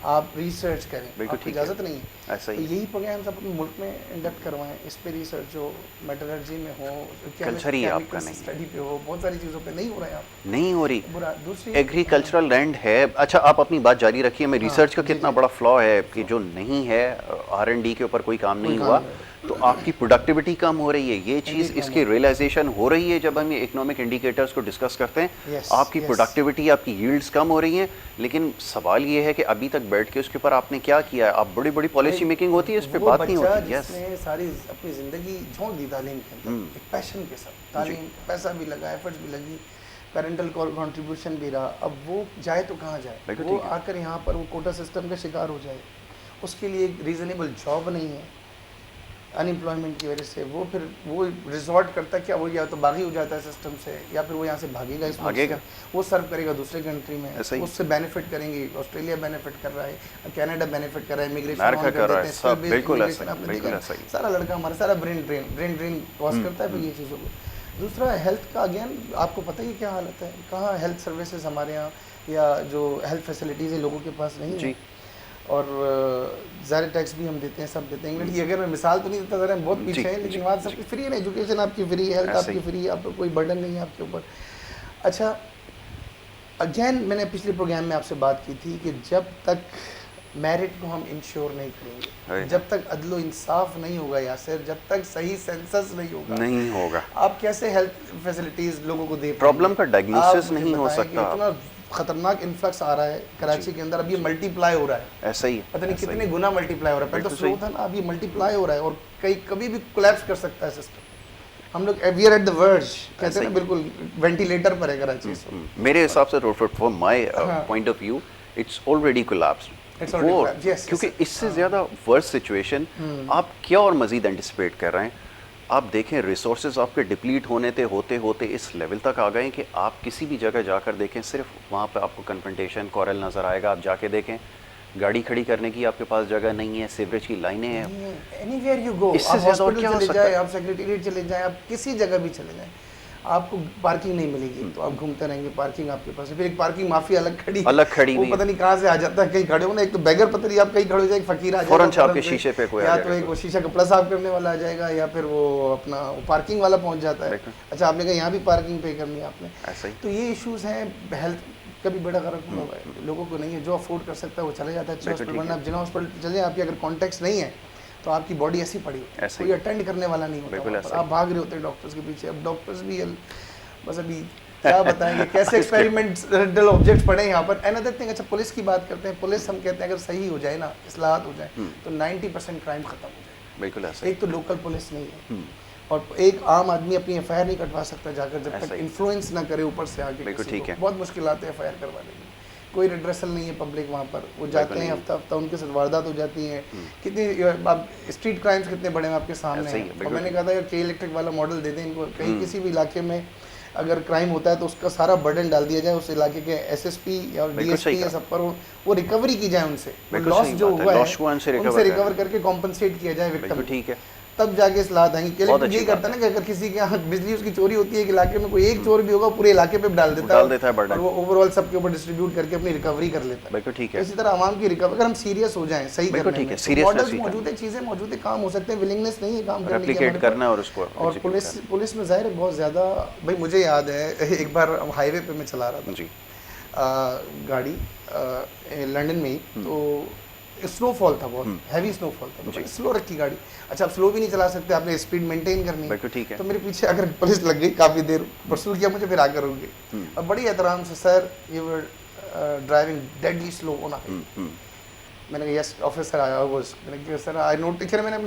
آپ ریسرچ کریں, آپ کی اجازت نہیں ہے. تو یہی پروگرامز اپنے ملک میں انڈکٹ کروائیں, اس پہ ریسرچ ہو, میٹالرجی میں ہو, کیمیکل اسٹڈی پہ ہو, بہت ساری چیزوں پہ نہیں ہو رہا ہے. آپ نہیں ہو رہی. دوسری ایگریکلچرل لینڈ ہے. اچھا آپ اپنی بات جاری رکھیے. میں ریسرچ کا کتنا بڑا فلا ہے کہ جو نہیں ہے, R&D کے اوپر کوئی کام نہیں ہوا, تو آپ کی پروڈکٹیوٹی کم ہو رہی ہے. یہ چیز اس کی ریئلائزیشن ہو رہی ہے جب ہم اکنامک انڈیکیٹرز کو ڈسکس کرتے ہیں. آپ کی پروڈکٹیوٹی, آپ کی ییلڈز کم ہو رہی ہیں, لیکن سوال یہ ہے کہ ابھی تک بیٹھ کے اس کے اوپر آپ نے کیا کیا ہے. آپ بڑی بڑی پالیسی میکنگ ہوتی ہے, اس پہ بات نہیں ہوتی. جس نے ساری اپنی زندگی جھونک دی تعلیم کے اندر, ایک پیشن کے ساتھ, تعلیم پیسہ بھی لگا, ایفرٹس بھی لگی, پیرنٹل کنٹریبیوشن بھی رہا, اب وہ جائے تو کہاں جائے؟ وہ آ کر یہاں پر وہ کوٹا سسٹم کا شکار ہو جائے. اس کے لیے ایک ریزنیبل جاب نہیں ہے ان امپلائمنٹ کی وجہ سے. وہ پھر وہ ریزورٹ کرتا ہے کیا, وہ یا تو باغی ہو جاتا ہے سسٹم سے, یا پھر وہ یہاں سے بھاگے گا, وہ سرو کرے گا دوسرے کنٹری میں, اس سے بینیفٹ کریں گے. آسٹریلیا بینیفٹ کر رہا ہے, کینیڈا بینیفٹ کر رہا ہے, امیگریشن سارا لڑکا ہمارا سارا برین ڈرین کاز کرتا ہے پھر یہ چیزوں کو. دوسرا ہیلتھ کا, اگین آپ کو پتہ ہی کیا حالت ہے, کہاں ہیلتھ سروسز ہمارے یہاں یا جو ہیلتھ فیسلٹیز ہیں لوگوں کے پاس نہیں ہیں. اور ظاہر ٹیکس بھی ہم دیتے ہیں, سب دیتے ہیں. انگلینڈ کی اگر میں مثال تو نہیں دیتا, ذرا ہم بہت پیچھے ہیں, لیکن وہاں سب کی فری ہے, ایجوکیشن آپ کی فری, ہیلتھ آپ کی فری, آپ کو کوئی برڈن نہیں ہے آپ کے اوپر. اچھا اگین میں نے پچھلے پروگرام میں آپ سے بات کی تھی کہ جب تک میرٹ کو ہم انشور نہیں کریں گے, جب تک عدل و انصاف نہیں ہوگا یاسر, جب تک صحیح سینسس نہیں ہوگا, آپ کیسے ہیلتھ فیسلٹیز لوگوں کو دے, پرابلم کا ڈائگنوسس نہیں ہو سکتا. اتنا خطرناک انفلکس آ رہا ہے کراچی کے اندر, اب یہ ملٹی پلائی ہو رہا ہے, ایسا ہی پتہ نہیں کتنے گنا ملٹی پلائی ہو رہا ہے. پہلے تو سلو تھا نا, اب یہ ملٹی پلائی ہو رہا ہے, اور کبھی بھی کولیپس کر سکتا ہے سسٹم. ہم لوگ وی آر ایٹ دی ورج, کہتے ہیں نا, بالکل وینٹیلیٹر پر ہے کراچی. میرے حساب سے from my point of view it's already collapsed, کیونکہ اس سے زیادہ ورس سچویشن آپ کیا اور مزید اینٹیسپیٹ کر رہے ہیں. آپ دیکھیں ریسورسز آپ کے ڈپلیٹ ہوتے ہوتے اس لیول تک آ گئے ہیں کہ آپ کسی بھی جگہ جا کر دیکھیں, صرف وہاں پہ آپ کو کنفرنٹیشن کورل نظر آئے گا. آپ جا کے دیکھیں, گاڑی کھڑی کرنے کی آپ کے پاس جگہ نہیں ہے, سیوریج کی لائنیں ہیں. اینی ویئر یو گو, آپ ہاسپٹل چلے جائیں, آپ سیکریٹریٹ چلے جائیں, آپ کسی جگہ بھی چلے جائیں, آپ کو پارکنگ نہیں ملے گی, تو آپ گھومتے رہیں گے, پارکنگ آپ کے پاس ہے. پھر ایک پارکنگ مافیا الگ کھڑی, وہ پتہ نہیں کہاں سے آ جاتا ہے, کہیں کھڑے ہونا, ایک تو بیگر پتہ نہیں آپ کہیں کھڑے ہو جائے, ایک فقیر آ جائے گا, کے شیشے پہ کوئی, یا تو ایک وہ شیشہ کپڑا صاف کرنے والا آ جائے گا, یا پھر وہ اپنا پارکنگ والا پہنچ جاتا ہے. اچھا آپ نے کہا یہاں بھی پارکنگ پے کرنی ہے آپ نے. تو یہ ایشوز ہیں. ہیلتھ کا بھی بڑا غرق ہوا ہے, لوگوں کو نہیں ہے, جو افورڈ کر سکتا ہے وہ چلا جاتا ہے اچھے ہاسپٹل. ورنہ آپ جنرل ہاسپٹل چلے جائیں, آپ کی اگر کانٹیکٹس نہیں ہے تو آپ کی باڈی ایسی پڑی ہوتی ہے, کوئی اٹینڈ کرنے والا نہیں ہوتا, آپ بھاگ رہے ہوتے ہیں ڈاکٹرز کے پیچھے. اب ڈاکٹرز بھی بس ابھی کیا بتائیں گے کیسے ایکسپیریمنٹل آبجیکٹس پڑے یہاں پر. اینڈر تھنگ, اچھا پولیس کی بات کرتے ہیں. پولیس ہم کہتے ہیں اگر صحیح ہو جائے نا, اصلاحات ہو جائیں, تو 90% کرائم ختم ہو جائے. بالکل ایسا. ایک تو لوکل پولیس نہیں ہے, اور ایک عام آدمی اپنی ایف آئی آر نہیں کٹوا سکتا جا کر, جب تک انفلوئنس نہ کرے اوپر سے آگے. بہت مشکلات ہے ایف آئی آر کروانے کی, کوئی ریڈریسل نہیں ہے پبلک وہاں پر. وہ جاتے ہیں ہفتہ ہفتہ, ان کے ساتھ واردات ہو جاتی ہیں. کتنی اسٹریٹ کرائمس کتنے بڑے ہیں آپ کے سامنے ہیں. اور میں نے کہا تھا کہ کے الیکٹرک والا ماڈل دے دیں ان کو, کہیں کسی بھی علاقے میں اگر کرائم ہوتا ہے تو اس کا سارا برڈن ڈال دیا جائے اس علاقے کے ایس ایس پی یا ڈی ایس پی یا سب پر, وہ ریکوری کی جائے, ان سے لاس جو ہوا ہے ان سے ریکور کر کے کمپنسیٹ کیا جائے وکٹم. ٹھیک ہے, تب جا کے اصلاحات آئیں گی. یہی کرتا ہے نا کہ اگر کسی کے یہاں بجلی اس کی چوری ہوتی ہے ایک علاقے میں, کوئی ایک چور بھی ہوگا پورے علاقے پہ ڈال دیتا ہے, اور وہ اوور آل سب کے اوپر ڈسٹریبیوٹ کر کے اپنی ریکوری کر لیتا ہے. بالکل ٹھیک ہے. اسی طرح عوام کی ریکوری, اگر ہم سیریس ہو جائیں صحیح کرنے میں, ماڈلز موجود ہیں, چیزیں موجود ہیں, کام ہو سکتے ہیں, ولنگنس نہیں ہے کام کرنے کی کرنا, اور اس کو. اور پولیس میں ظاہر ہے بہت زیادہ. بھائی مجھے یاد ہے ایک بار ہائی وے پہ میں چلا رہا تھا, گاڑی لنڈن میں ہی, تو اسنو فال تھا, بہت ہیوی اسنو فال تھا, سلو رکھی گاڑی. اچھا آپ سلو بھی نہیں چلا سکتے, آپ نے اسپیڈ مینٹین کرنی ہے, تو میرے پیچھے اگر پولیس لگ گئی کافی دیر, پرسو کیا مجھے, پھر آ کر رک گئی, اور بڑی احترام سے, sir you were driving deadly slow on a high. میں نے کہا یس آفیسر آیا واز, میں نے کہا سر آئی نوٹس, پھر میں نے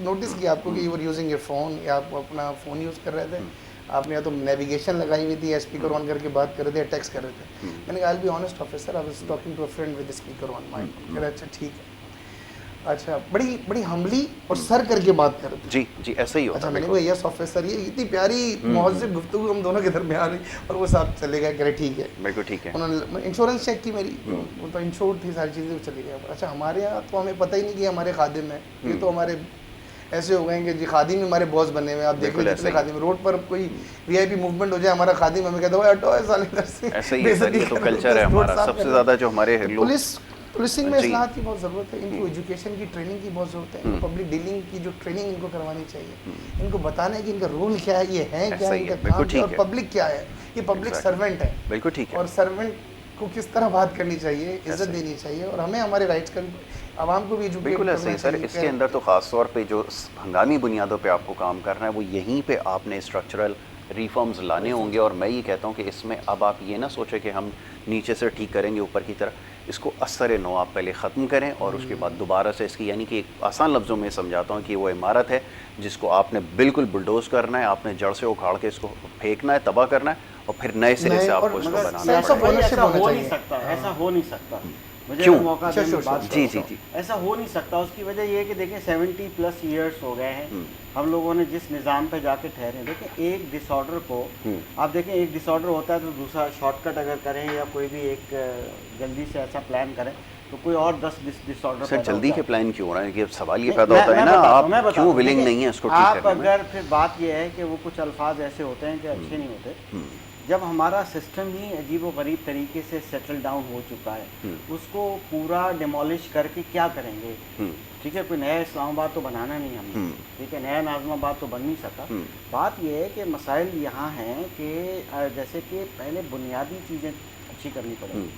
نوٹس کیا آپ کو کہ you were using your phone, یا آپ اپنا فون یوز کر رہے تھے, آپ نے یا تو نیویگیشن لگائی ہوئی تھی یا اسپیکر آن کر کے بات کر رہے تھے یا ٹیکسٹ کر رہے تھے. میں نے کہا I be honest officer, I was talking to a friend with speaker on my. کہہ رہا اچھا ٹھیک ہے. اچھا بڑی ہمبلی اور سر کر کے بات کر رہے تھے. جی ایسا ہی ہوتا ہے. اچھا میں نے کہا یس آفیسر, یہ اتنی پیاری مہذب گفتگو ہم دونوں کے درمیان ہوئی, اور وہ صاحب چلے گئے, کہہ رہے ٹھیک ہے, بالکل ٹھیک ہے. انہوں نے انشورنس چیک کی میری, وہ تو انشور تھی ساری چیزیں, وہ چلی گئے. اچھا ہمارے یہاں تو ہمیں پتہ ہی نہیں کہ ہمارے خادم ہیں, یہ تو ہمارے ایسے ہو گئے ہیں کہ جی خادم ہمارے باس بنے ہوئے ہیں. آپ دیکھ لیں جتنے خادم, روڈ پر کوئی وی آئی پی موومنٹ ہو جائے, ہمارا خادم ہمیں کہتا ہے ہٹو ایسا نہیں. ایسا ہی ہے, یہ تو کلچر ہے ہمارا. سب سے زیادہ جو ہمارے لوگ, پولیسنگ میں اصلاحات کی بہت ضرورت ہے, ان کو ایجوکیشن کی ٹریننگ کی بہت ضرورت ہے, ان کو پبلک ڈیلنگ کی جو ٹریننگ ان کو کروانی چاہیے, ان کو بتانا ہے کہ ان کا رول کیا ہے, یہ ہے کیا, ان کا کام کیا, اور پبلک کیا ہے, یہ پبلک سرونٹ ہے. بالکل ٹھیک ہے. اور سرونٹ کو کس طرح بات کرنی چاہیے, عزت دینی چاہیے, اور ہمیں ہمارے رائٹس کا عوام کو بھی ایجوکیٹ بالکل ایسے ہی سر. اس کے اندر تو خاص طور پہ جو ہنگامی بنیادوں پہ آپ کو کام کرنا ہے, وہ یہیں پہ آپ نے اسٹرکچرل ریفارمز لانے ہوں گے. اور میں یہ کہتا ہوں کہ اس میں اب آپ یہ نہ سوچیں کہ ہم نیچے سے ٹھیک کریں گے اوپر کی طرف, اس کو اثر نو آپ پہلے ختم کریں, اور اس کے بعد دوبارہ سے اس کی, یعنی کہ ایک آسان لفظوں میں سمجھاتا ہوں کہ وہ عمارت ہے جس کو آپ نے بالکل بلڈوز کرنا ہے, آپ نے جڑ سے اکھاڑ کے اس کو پھینکنا ہے, تباہ کرنا ہے, اور پھر نئے سرے سے آپ کو اس کو بنانا ہے. ایسا ہو نہیں سکتا. مجھے کیوں؟ موقع دیں بات جی ایسا ہو نہیں سکتا. اس کی وجہ یہ ہے کہ دیکھیں 70+ ایئرس ہو گئے ہیں ہم لوگوں نے جس نظام پہ جا کے ٹھہرے. دیکھیں ایک ڈس آرڈر کو آپ دیکھیں, ایک ڈس آرڈر ہوتا ہے تو دوسرا شارٹ کٹ اگر کریں یا کوئی بھی ایک جلدی سے ایسا پلان کریں تو کوئی اور 10 ڈس آرڈر. سر جلدی کے پلان کیوں ہو رہا ہے, کہ سوال یہ پیدا ہوتا ہے نا, آپ کیوں ولنگ نہیں ہیں اس کو ٹھیک کرنے میں. آپ اگر پھر بات یہ ہے کہ وہ کچھ الفاظ ایسے ہوتے ہیں کہ اچھے نہیں ہوتے. جب ہمارا سسٹم ہی عجیب و غریب طریقے سے سیٹل ڈاؤن ہو چکا ہے, اس کو پورا ڈیمولش کر کے کیا کریں گے. ٹھیک ہے, کوئی نیا اسلام آباد تو بنانا نہیں ہم نے, ٹھیک ہے, نیا ناظم آباد تو بن نہیں سکا. بات یہ ہے کہ مسائل یہاں ہیں کہ جیسے کہ پہلے بنیادی چیزیں اچھی کرنی پڑیں گی.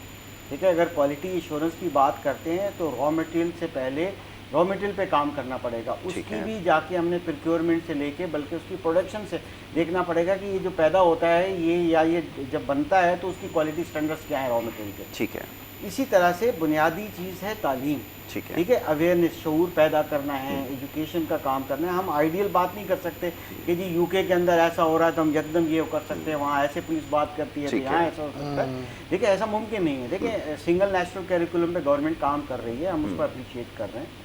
ٹھیک ہے, اگر کوالٹی ایشورنس کی بات کرتے ہیں تو را مٹیریل سے پہلے را مٹیریل پہ کام کرنا پڑے گا. اس کی بھی جا کے ہم نے پروکیورمنٹ سے لے کے بلکہ اس کی پروڈکشن سے دیکھنا پڑے گا کہ یہ جو پیدا ہوتا ہے یہ جب بنتا ہے تو اس کی کوالٹی سٹینڈرڈس کیا ہے را مٹیریل کے. ٹھیک ہے. اسی طرح سے بنیادی چیز ہے تعلیم. ٹھیک ہے, اویئرنیس, شعور پیدا کرنا ہے, ایجوکیشن کا کام کرنا ہے. ہم آئیڈیل بات نہیں کر سکتے کہ جی یو کے اندر ایسا ہو رہا ہے تو ہم یکدم یہ کر سکتے ہیں, وہاں ایسے پولیس بات کرتی ہے تو یہاں ایسا ہو سکتا ہے. ٹھیک ہے, ایسا ممکن نہیں ہے. دیکھیں سنگل نیشنل کیریکولم پہ گورنمنٹ کام کر رہی ہے, ہم اس کو اپریشیٹ کر رہے ہیں.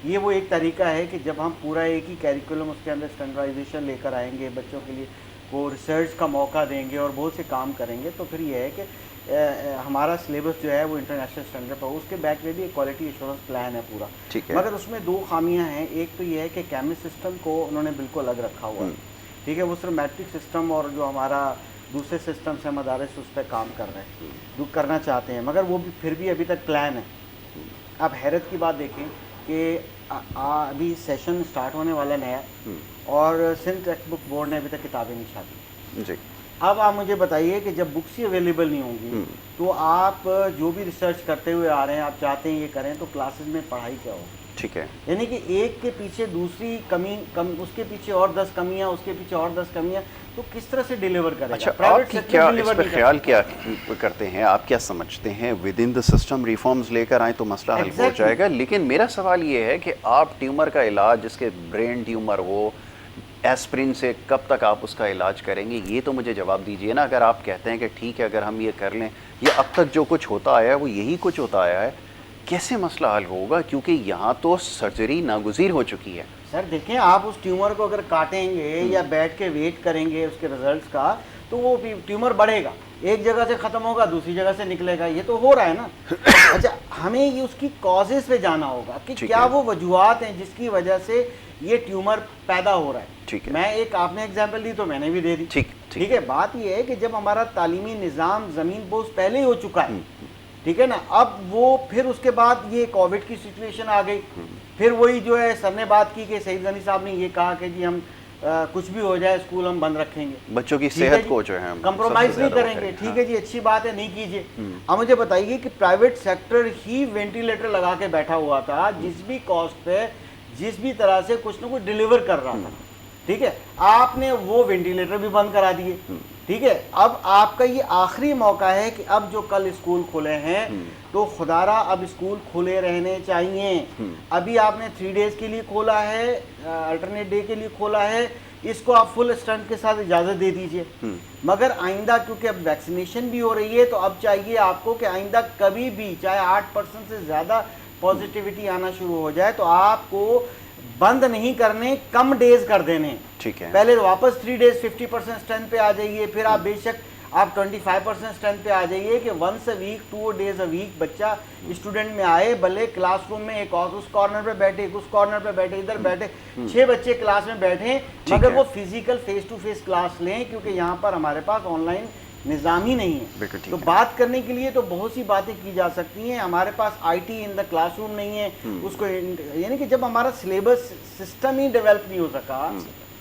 یہ وہ ایک طریقہ ہے کہ جب ہم پورا ایک ہی کیریکولم اس کے اندر اسٹینڈرڈائزیشن لے کر آئیں گے, بچوں کے لیے کو ریسرچ کا موقع دیں گے اور بہت سے کام کریں گے, تو پھر یہ ہے کہ ہمارا سلیبس جو ہے وہ انٹرنیشنل اسٹینڈرڈ پر, اس کے بیک میں بھی ایک کوالٹی ایشورنس پلان ہے پورا. مگر اس میں 2 خامیاں ہیں. ایک تو یہ ہے کہ کیمسٹ سسٹم کو انہوں نے بالکل الگ رکھا ہوا ہے. ٹھیک ہے, وہ صرف میٹرک سسٹم اور جو ہمارا دوسرے سسٹمس ہیں مدارس اس پہ کام کر رہے ہیں, کرنا چاہتے ہیں, مگر وہ بھی پھر بھی ابھی تک پلان ہے. اب حیرت کی بات دیکھیں کہ ابھی سیشن سٹارٹ ہونے والا نیا, اور سندھ ٹیکسٹ بک بورڈ نے ابھی تک کتابیں نہیں چھاپی. جی. اب آپ مجھے بتائیے کہ جب بکس ہی اویلیبل نہیں ہوں گی تو آپ جو بھی ریسرچ کرتے ہوئے آ رہے ہیں, آپ چاہتے ہیں یہ کریں, تو کلاسز میں پڑھائی کیا ہوگی. ٹھیک ہے, یعنی کہ ایک کے پیچھے دوسری کمی, اس کے پیچھے اور 10 کمیاں, اس کے پیچھے اور 10 کمیاں, تو کس طرح سے ڈیلیور کرے گا. اچھا, آپ کی کیا اس پر خیال کیا کرتے ہیں, آپ کیا سمجھتے ہیں with in the system reforms لے کر آئیں تو مسئلہ حل ہو جائے گا. لیکن میرا سوال یہ ہے کہ آپ ٹیومر کا علاج, جس کے برین ٹیومر ہو, ایسپرین سے کب تک آپ اس کا علاج کریں گے, یہ تو مجھے جواب دیجئے نا. اگر آپ کہتے ہیں کہ ٹھیک ہے اگر ہم یہ کر لیں, یا اب تک جو کچھ ہوتا آیا ہے وہ یہی کچھ ہوتا آیا ہے, کیسے مسئلہ حل ہوگا, کیونکہ یہاں تو سرجری ناگزیر ہو چکی ہے. سر دیکھیں, آپ اس ٹیومر کو اگر کاٹیں گے یا بیٹھ کے ویٹ کریں گے اس کے ریزلٹس کا, تو وہ ٹیومر بڑھے گا, ایک جگہ سے ختم ہوگا دوسری جگہ سے نکلے گا. یہ تو ہو رہا ہے نا. اچھا, ہمیں یہ اس کی کازز پہ جانا ہوگا کہ کیا وہ وجوہات ہیں جس کی وجہ سے یہ ٹیومر پیدا ہو رہا ہے. میں ایک, آپ نے ایگزامپل دی تو میں نے بھی دے دی. ٹھیک ہے, بات یہ ہے کہ جب ہمارا تعلیمی نظام زمین بوس پہلے ہی ہو چکا ہے, ٹھیک ہے نا, اب وہ پھر اس کے بعد یہ کووڈ کی سچویشن آ گئی, پھر وہی جو ہے سر نے بات کی کہ سعید غنی صاحب نے یہ کہا کہ جی ہم کچھ بھی ہو جائے اسکول ہم بند رکھیں گے, بچوں کی صحت کو جو ہے کمپرومائز نہیں کریں گے. ٹھیک ہے جی, اچھی بات ہے, نہیں کیجیے. اب مجھے بتائیے کہ پرائیویٹ سیکٹر ہی وینٹیلیٹر لگا کے بیٹھا ہوا تھا, جس بھی کاسٹ پہ جس بھی طرح سے کچھ نہ کچھ ڈیلیور کر رہا تھا. ٹھیک ہے, آپ نے وہ وینٹیلیٹر بھی بند کرا دیے. ٹھیک ہے, اب آپ کا یہ آخری موقع ہے کہ اب جو کل اسکول کھلے ہیں تو خدارا اب اسکول کھلے رہنے چاہیے. ابھی آپ نے 3 days کے لیے کھولا ہے, الٹرنیٹ ڈے کے لیے کھولا ہے, اس کو آپ فل اسٹرینتھ کے ساتھ اجازت دے دیجئے. مگر آئندہ کیونکہ اب ویکسینیشن بھی ہو رہی ہے تو اب چاہیے آپ کو کہ آئندہ کبھی بھی چاہے 8% سے زیادہ پازیٹیوٹی آنا شروع ہو جائے تو آپ کو بند نہیں کرنے, کم ڈیز کر دینے. ٹھیک ہے, پہلے واپس 3 days 50% اسٹرینتھ پہ آ جائیے, پھر آپ بے شک آپ 25% اسٹرینتھ پہ آ جائیے کہ once a week 2 days a week بچہ اسٹوڈنٹ میں آئے, بھلے کلاس روم میں ایک اور اس کارنر پہ بیٹھے, اس کارنر پہ بیٹھے, ادھر بیٹھے, 6 بچے کلاس میں بیٹھیں, مگر وہ physical face to face class لیں, کیونکہ یہاں پر ہمارے پاس آن لائن نظام ہی نہیں ہے. تو بات کرنے کے لیے تو بہت سی باتیں کی جا سکتی ہیں. ہمارے پاس I T in the class room نہیں ہے, اس کو یعنی کہ جب ہمارا سلیبس سسٹم ہی ڈیولپ نہیں ہو سکا,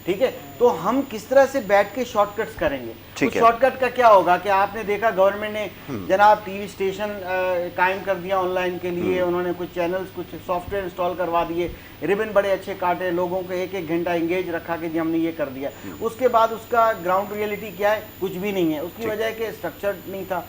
ٹھیک ہے, تو ہم کس طرح سے بیٹھ کے شارٹ کٹس کریں گے. اس شارٹ کٹ کا کیا ہوگا کہ آپ نے دیکھا گورنمنٹ نے جناب ٹی وی اسٹیشن قائم کر دیا آن لائن کے لیے, انہوں نے کچھ چینلز کچھ سافٹ ویئر انسٹال کروا دیے, ریبن بڑے اچھے کاٹے, لوگوں کو 1-1 گھنٹہ انگیج رکھا کہ جی ہم نے یہ کر دیا. اس کے بعد اس کا گراؤنڈ ریئلٹی کیا ہے, کچھ بھی نہیں ہے. اس کی وجہ ہے کہ اسٹرکچر نہیں تھا,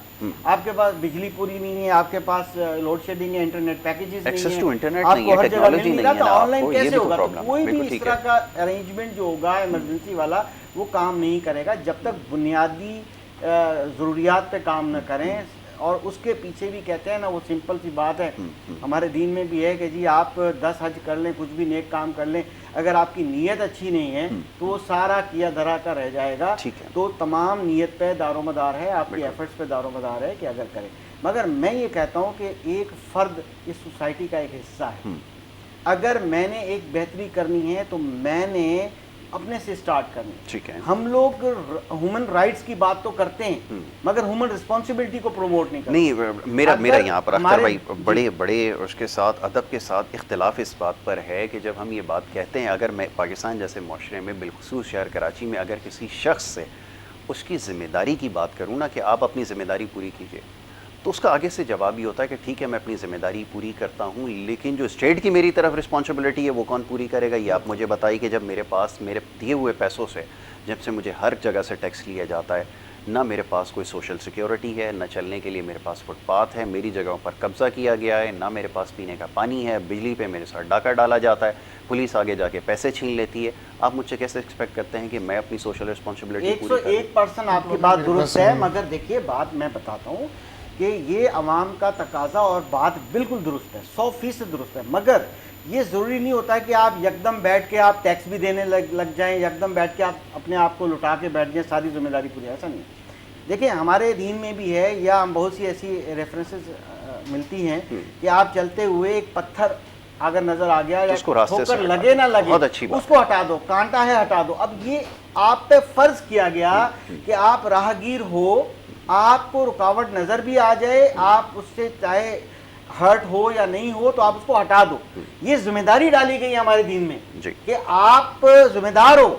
آپ کے پاس بجلی پوری نہیں ہے, آپ کے پاس لوڈ شیڈنگ ہے, انٹرنیٹ پیکیجز نہیں ہے, آپ کو ہر جگہ مل نہیں رہا, تو آن لائن کیسے ہوگا. تو کوئی بھی اس طرح کا ارینجمنٹ جو ہوگا ایمرجنسی والا وہ کام نہیں کرے گا جب تک بنیادی ضروریات پہ کام نہ کریں. اور اس کے پیچھے بھی کہتے ہیں نا, وہ سمپل سی بات ہے, ہمارے دین میں بھی ہے کہ جی آپ 10 حج کر لیں, کچھ بھی نیک کام کر لیں, اگر آپ کی نیت اچھی نہیں ہے تو وہ سارا کیا دھرا کا رہ جائے گا. تو تمام نیت پہ دار و مدار ہے, آپ کی ایفرٹس پہ دار و مدار ہے کہ اگر کریں. مگر میں یہ کہتا ہوں کہ ایک فرد اس سوسائٹی کا ایک حصہ ہے. اگر میں نے ایک بہتری کرنی ہے تو میں نے اپنے سے سٹارٹ کرنی. ٹھیک ہے, ہم لوگ ہیومن رائٹس کی بات تو کرتے ہیں مگر ہیومن رسپانسبلٹی کو پروموٹ نہیں کرتے. نہیں, میرا یہاں پر اختر بھائی بڑے اس کے ساتھ ادب کے ساتھ اختلاف اس بات پر ہے کہ جب ہم یہ بات کہتے ہیں, اگر میں پاکستان جیسے معاشرے میں بالخصوص شہر کراچی میں اگر کسی شخص سے اس کی ذمہ داری کی بات کروں نا کہ آپ اپنی ذمہ داری پوری کیجیے, تو اس کا آگے سے جواب یہ ہوتا ہے کہ ٹھیک ہے میں اپنی ذمہ داری پوری کرتا ہوں, لیکن جو اسٹیٹ کی میری طرف رسپانسبلٹی ہے وہ کون پوری کرے گا. یہ آپ مجھے بتائیے کہ جب میرے پاس میرے دیے ہوئے پیسوں سے جب سے مجھے ہر جگہ سے ٹیکس لیا جاتا ہے, نہ میرے پاس کوئی سوشل سیکیورٹی ہے, نہ چلنے کے لیے میرے پاس فٹ پاتھ ہے, میری جگہوں پر قبضہ کیا گیا ہے, نہ میرے پاس پینے کا پانی ہے, بجلی پہ میرے ساتھ ڈاکہ ڈالا جاتا ہے, پولیس آگے جا کے پیسے چھین لیتی ہے. آپ مجھ سے کیسے ایکسپیکٹ کرتے ہیں کہ میں اپنی سوشل رسپانسبلٹی پوری کروں؟ 101% آپ کی بات درست ہے, مگر دیکھیے بات میں بتاتا ہوں کہ یہ عوام کا تقاضا اور بات بالکل درست ہے, 100% درست ہے. مگر یہ ضروری نہیں ہوتا کہ آپ یکدم بیٹھ کے آپ ٹیکس بھی دینے لگ جائیں, یکدم بیٹھ کے آپ اپنے آپ کو لٹا کے بیٹھ جائیں, ساری ذمہ داری پوری. ایسا نہیں. دیکھیں ہمارے دین میں بھی ہے, یا ہم بہت سی ایسی ریفرنسز ملتی ہیں کہ آپ چلتے ہوئے ایک پتھر اگر نظر آ گیا یا ٹھوکر لگے نہ لگے اس کو ہٹا دو, کانٹا ہے ہٹا دو. اب یہ آپ پہ فرض کیا گیا کہ آپ راہگیر ہو, آپ کو رکاوٹ نظر بھی آ جائے, آپ اس سے چاہے ہرٹ ہو یا نہیں ہو تو آپ اس کو ہٹا دو. یہ ذمہ داری ڈالی گئی ہے ہمارے دین میں کہ آپ ذمہ دار ہو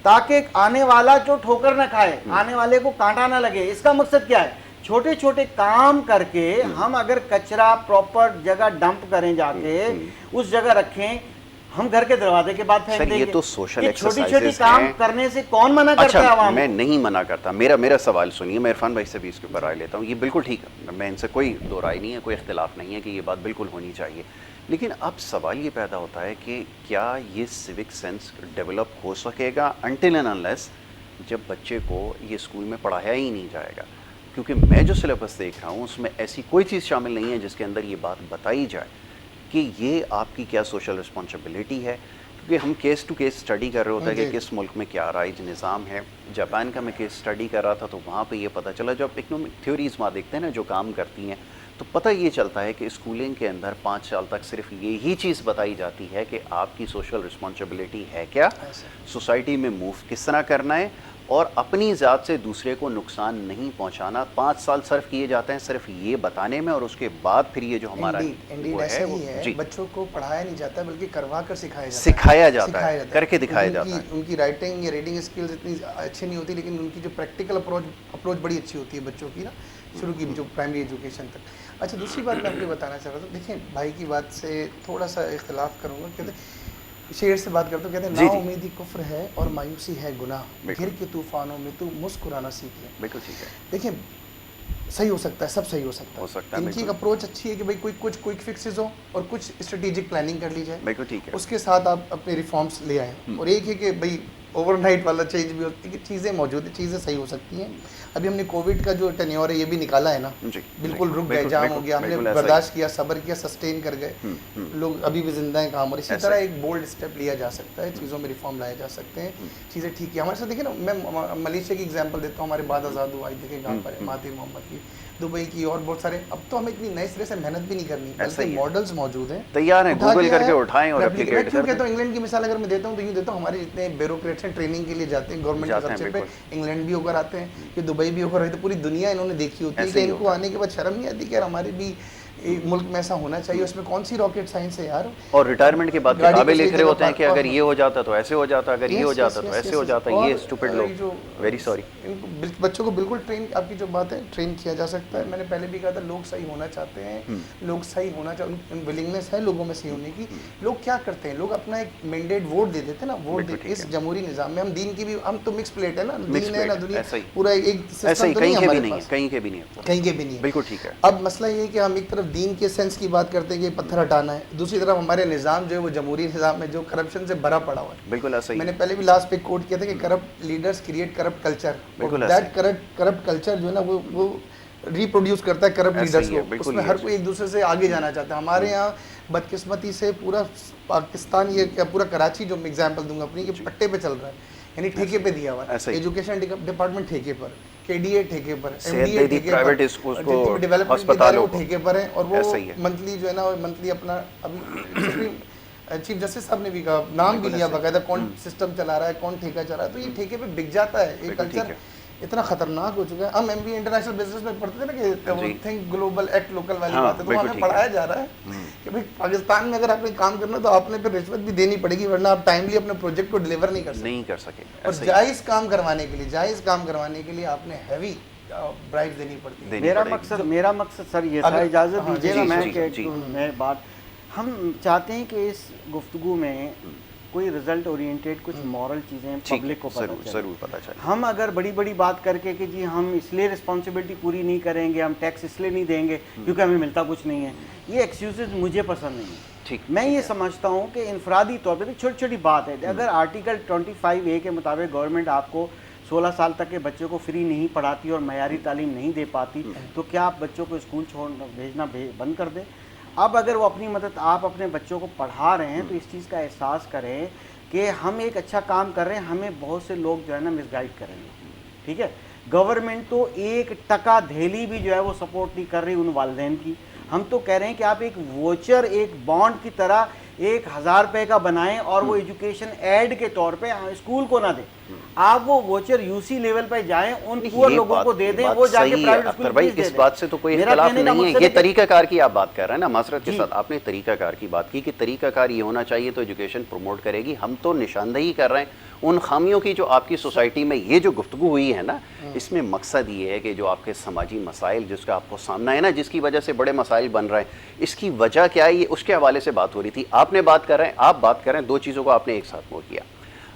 تاکہ آنے والا جو ٹھوکر نہ کھائے, آنے والے کو کانٹا نہ لگے. اس کا مقصد کیا ہے, چھوٹے چھوٹے کام کر کے ہم اگر کچرا پراپر جگہ ڈمپ کریں, جا کے اس جگہ رکھیں, ہم گھر کے دروازے کے بعد پھینک دیں گے. یہ تو سوشل چھوٹی چھوٹی کام کرنے سے کون منع کرتا ہے عوام؟ میں نہیں منع کرتا, میرا سوال سنیے, میں عرفان بھائی سے بھی اس کے اوپر رائے لیتا ہوں. یہ بالکل ٹھیک ہے, میں ان سے کوئی دو رائے نہیں ہے, کوئی اختلاف نہیں ہے کہ یہ بات بالکل ہونی چاہیے. لیکن اب سوال یہ پیدا ہوتا ہے کہ کیا یہ سیوک سینس ڈیولپ ہو سکے گا انٹل اینڈ انلیس جب بچے کو یہ اسکول میں پڑھایا ہی نہیں جائے گا. کیونکہ میں جو سلیبس دیکھ رہا ہوں اس میں ایسی کوئی چیز شامل نہیں ہے جس کے اندر یہ بات بتائی جائے کہ یہ آپ کی کیا سوشل رسپانسبلٹی ہے. کیونکہ ہم کیس ٹو کیس اسٹڈی کر رہے ہوتے ہیں کہ کس ملک میں کیا رائج نظام ہے. جاپان کا میں کیس اسٹڈی کر رہا تھا تو وہاں پہ یہ پتہ چلا, جو آپ اکنامک تھیوریز وہاں دیکھتے ہیں نا جو کام کرتی ہیں, تو پتہ یہ چلتا ہے کہ اسکولنگ کے اندر 5 سال تک صرف یہی چیز بتائی جاتی ہے کہ آپ کی سوشل رسپانسبلٹی ہے کیا, سوسائٹی میں موو کس طرح کرنا ہے, اور اپنی ذات سے دوسرے کو نقصان نہیں پہنچانا. 5 سال صرف کیے جاتے ہیں صرف یہ بتانے میں, اور اس کے بعد پھر یہ جو ہمارا ایسا ہی ہے, بچوں کو پڑھایا نہیں جاتا بلکہ کروا کر سکھایا جاتا ہے, کر کے دکھایا جاتا ہے. ان کی رائٹنگ یا ریڈنگ اسکلز اتنی اچھی نہیں ہوتی, لیکن ان کی جو پریکٹیکل اپروچ بڑی اچھی ہوتی ہے بچوں کی نا, شروع کی جو پرائمری ایجوکیشن تک. اچھا دوسری بات میں آپ کو بتانا چاہ رہا تھا, دیکھیں بھائی کی بات سے تھوڑا سا اختلاف کروں گا. کہتے شعر سے بات کرتا ہوں, کہتے ہیں نا امیدی کفر ہے اور مایوسی ہے گناہ, گھر کے طوفانوں میں تو مسکرانا سیکھ لے. بالکل ٹھیک ہے. دیکھیں صحیح ہو سکتا ہے, سب صحیح ہو سکتا ہے. ان کی ایک اپروچ اچھی ہے کہ بھائی کچھ کوئک فکسز ہو اور کچھ اسٹریٹجک پلاننگ کر لی جائے. بالکل ٹھیک ہے. اس کے ساتھ آپ اپنے ریفارمس لے آئیں. اور ایک ہے کہ بھائی اوور نائٹ والا چینج بھی ہوتی ہے, چیزیں موجود ہیں, چیزیں صحیح ہو سکتی ہیں. ابھی ہم نے کووڈ کا جو ٹینیور ہے یہ بھی نکالا ہے نا, بالکل رک گئے, جام ہو گیا, ہم نے برداشت کیا, صبر کیا, سسٹین کر گئے, لوگ ابھی بھی زندہ ہیں کام. اور اسی طرح ایک بولڈ اسٹیپ لیا جا سکتا ہے, چیزوں میں ریفارم لائے جا سکتے ہیں, چیزیں ٹھیک ہے. ہمارے ساتھ دیکھیں نا, میں ملیشیا کی ایگزامپل دیتا ہوں, ہمارے بعد آزاد ہوا, دیکھیں گاؤں پر مہاتیر محمد کی, دبئی کی, اور بہت سارے. اب تو ہمیں اتنی نئے سرے سے محنت بھی نہیں کرنی, بلکہ ماڈلز موجود ہیں, تیار ہیں, گوگل کر کے اٹھائیں اور اپلیکیٹ کریں. کہتا ہوں انگلینڈ کی مثال اگر میں دیتا ہوں تو یوں دیتا ہوں, ہمارے جتنے بیوروکریٹس ہیں ٹریننگ کے لیے جاتے ہیں گورنمنٹ کے خرچے پہ, انگلینڈ بھی ہو کر آتے ہیں, یہ دبئی بھی ہو کر آتے ہیں, پوری دنیا انہوں نے دیکھی ہوتی ہے. کہ ان کو آنے کے بعد شرم نہیں آتی کہ یار ہمارے بھی ملک میں ایسا ہونا چاہیے, اس میں کون سی راکٹ سائنس ہے یار. اور ریٹائرمنٹ کے بعد کتابیں لکھ رہے ہوتے ہیں کہ اگر یہ ہو جاتا تو ایسے ہو جاتا, اگر یہ ہو جاتا تو ایسے ہو جاتا. یہ اسٹوپڈ لوگ, ویری سوری. بچوں کو بالکل ٹرین, آپ کی جو بات ہے ٹرین کیا جا سکتا ہے. میں نے پہلے بھی کہا تھا لوگ صحیح ہونا چاہتے ہیں, لوگ صحیح ہونا چاہتے ہیں, ولنگنیس ہے لوگوں میں صحیح ہونے کی. لوگ کیا کرتے ہیں, لوگ اپنا ایک مینڈیٹ ووٹ دے دیتے ہیں نا, ووٹ دیتے. اس جمہوری نظام میں ہم دین کی بھی, ہم تو مکس پلیٹ ہے نا, دین ہے نا دنیا, پورا ایک سسٹم تو نہیں ہے ہمارے پاس, کہیں کے بھی نہیں, کہیں کے بھی نہیں. بالکل ٹھیک ہے. اب مسئلہ یہ ہے کہ ہم ایک طرف دین کے سینس کی بات کرتے ہیں کہ پتھر ہٹانا ہے, دوسری طرف ہمارے نظام جو ہے وہ جمہوری نظام ہے جو کرپشن سے بھرا پڑا ہوا ہے. بالکل ایسا ہی. میں نے پہلے بھی لاسٹ پہ کوٹ کیا تھا کہ corrupt leaders create corrupt culture. That corrupt culture جو ہے نا وہ ریپروڈیوس کرتا ہے کرپٹ لیڈرز کو. اس میں ہر کوئی ایک دوسرے سے آگے جانا چاہتا ہے. ہمارے یہاں بدقسمتی سے پورا پاکستان, یہ پورا کراچی جو میں ایگزامپل دوں گا اپنی, کہ پٹے پہ چل رہا ہے, یعنی ٹھیکے پہ دیا ہوا ہے. ایجوکیشن ڈپارٹمنٹ ٹھیکے پر, کے ڈی اے ٹھیکے پر, ایم ڈی اے ٹھیکے پر, ڈیولپمنٹ ادارے وہ ٹھیکے پر ہیں. اور وہ منتھلی جو ہے نا, منتھلی اپنا ابھی چیف جسٹس صاحب نے بھی کہا, نام بھی لیا باقاعدہ, کون سسٹم چلا رہا ہے, کون ٹھیکہ چلا رہا ہے. تو یہ ٹھیکے پہ بک جاتا ہے. یہ کلچر اتنا خطرناک ہو چکا ہے. ہم ایم بی انٹرنیشنل بزنس میں پڑھتے تھے نا کہ تھنک گلوبل ایکٹ لوکل والی بات ہے, تو ہمیں پڑھایا جا رہا ہے کہ بھائی پاکستان میں اگر آپ نے کام کرنا تو آپ نے پھر رشوت بھی دینی پڑے گی, ورنہ آپ ٹائملی اپنے پروجیکٹ کو ڈلیور نہیں کر سکے. اور جائز کام کروانے کے لیے آپ نے ہیوی برائب دینی پڑتی ہے. میرا مقصد سر یہ تھا, اجازت دیجیے گا میں بات, ہم چاہتے ہیں کہ اس گفتگو میں کوئی رزلٹ اورینٹیڈ کچھ مورل چیزیں پبلک کو پتہ چلے. ہم اگر بڑی بڑی بات کر کے کہ جی ہم اس لیے رسپانسبلٹی پوری نہیں کریں گے, ہم ٹیکس اس لیے نہیں دیں گے کیونکہ ہمیں ملتا کچھ نہیں ہے, یہ ایکسکیوزز مجھے پسند نہیں ہیں. میں یہ سمجھتا ہوں کہ انفرادی طور پہ چھوٹی چھوٹی بات ہے. اگر آرٹیکل 25A کے مطابق گورنمنٹ آپ کو 16 سال تک کے بچوں کو فری نہیں پڑھاتی اور معیاری تعلیم نہیں دے پاتی, تو کیا آپ بچوں کو اسکول بھیجنا بند کر دیں؟ اب اگر وہ اپنی مدد آپ اپنے بچوں کو پڑھا رہے ہیں تو اس چیز کا احساس کریں کہ ہم ایک اچھا کام کر رہے ہیں, ہمیں بہت سے لوگ جو ہے نا مس گائیڈ کریں گے. ٹھیک ہے, گورنمنٹ تو 1% دھیلی بھی جو ہے وہ سپورٹ نہیں کر رہی ان والدین کی. ہم تو کہہ رہے ہیں کہ آپ ایک ووچر, ایک بانڈ کی طرح 1000 روپے کا بنائیں اور وہ ایجوکیشن ایڈ کے طور پہ اسکول کو نہ دیں. آپ وہ ووچر یو سی لیول پہ جائیں, ان پور لوگوں کو دے دیں, وہ جا کے پرائیویٹ اسکول بھائی اس بات سے تو کوئی اختلاف نہیں ہے. یہ طریقہ کار کی آپ بات کر رہے ہیں نا, معذرت کے ساتھ آپ نے طریقہ کار کی بات کی کہ طریقہ کار یہ ہونا چاہیے تو ایجوکیشن پروموٹ کرے گی. ہم تو نشاندہی کر رہے ہیں ان خامیوں کی جو آپ کی سوسائٹی میں یہ جو گفتگو ہوئی ہے نا, اس میں مقصد یہ ہے کہ جو آپ کے سماجی مسائل جس کا آپ کو سامنا ہے نا, جس کی وجہ سے بڑے مسائل بن رہے ہیں, اس کی وجہ کیا ہے, یہ اس کے حوالے سے بات ہو رہی تھی. آپ نے بات کر رہے ہیں, آپ بات کر رہے ہیں, دو چیزوں کو آپ نے ایک ساتھ نوٹ کیا.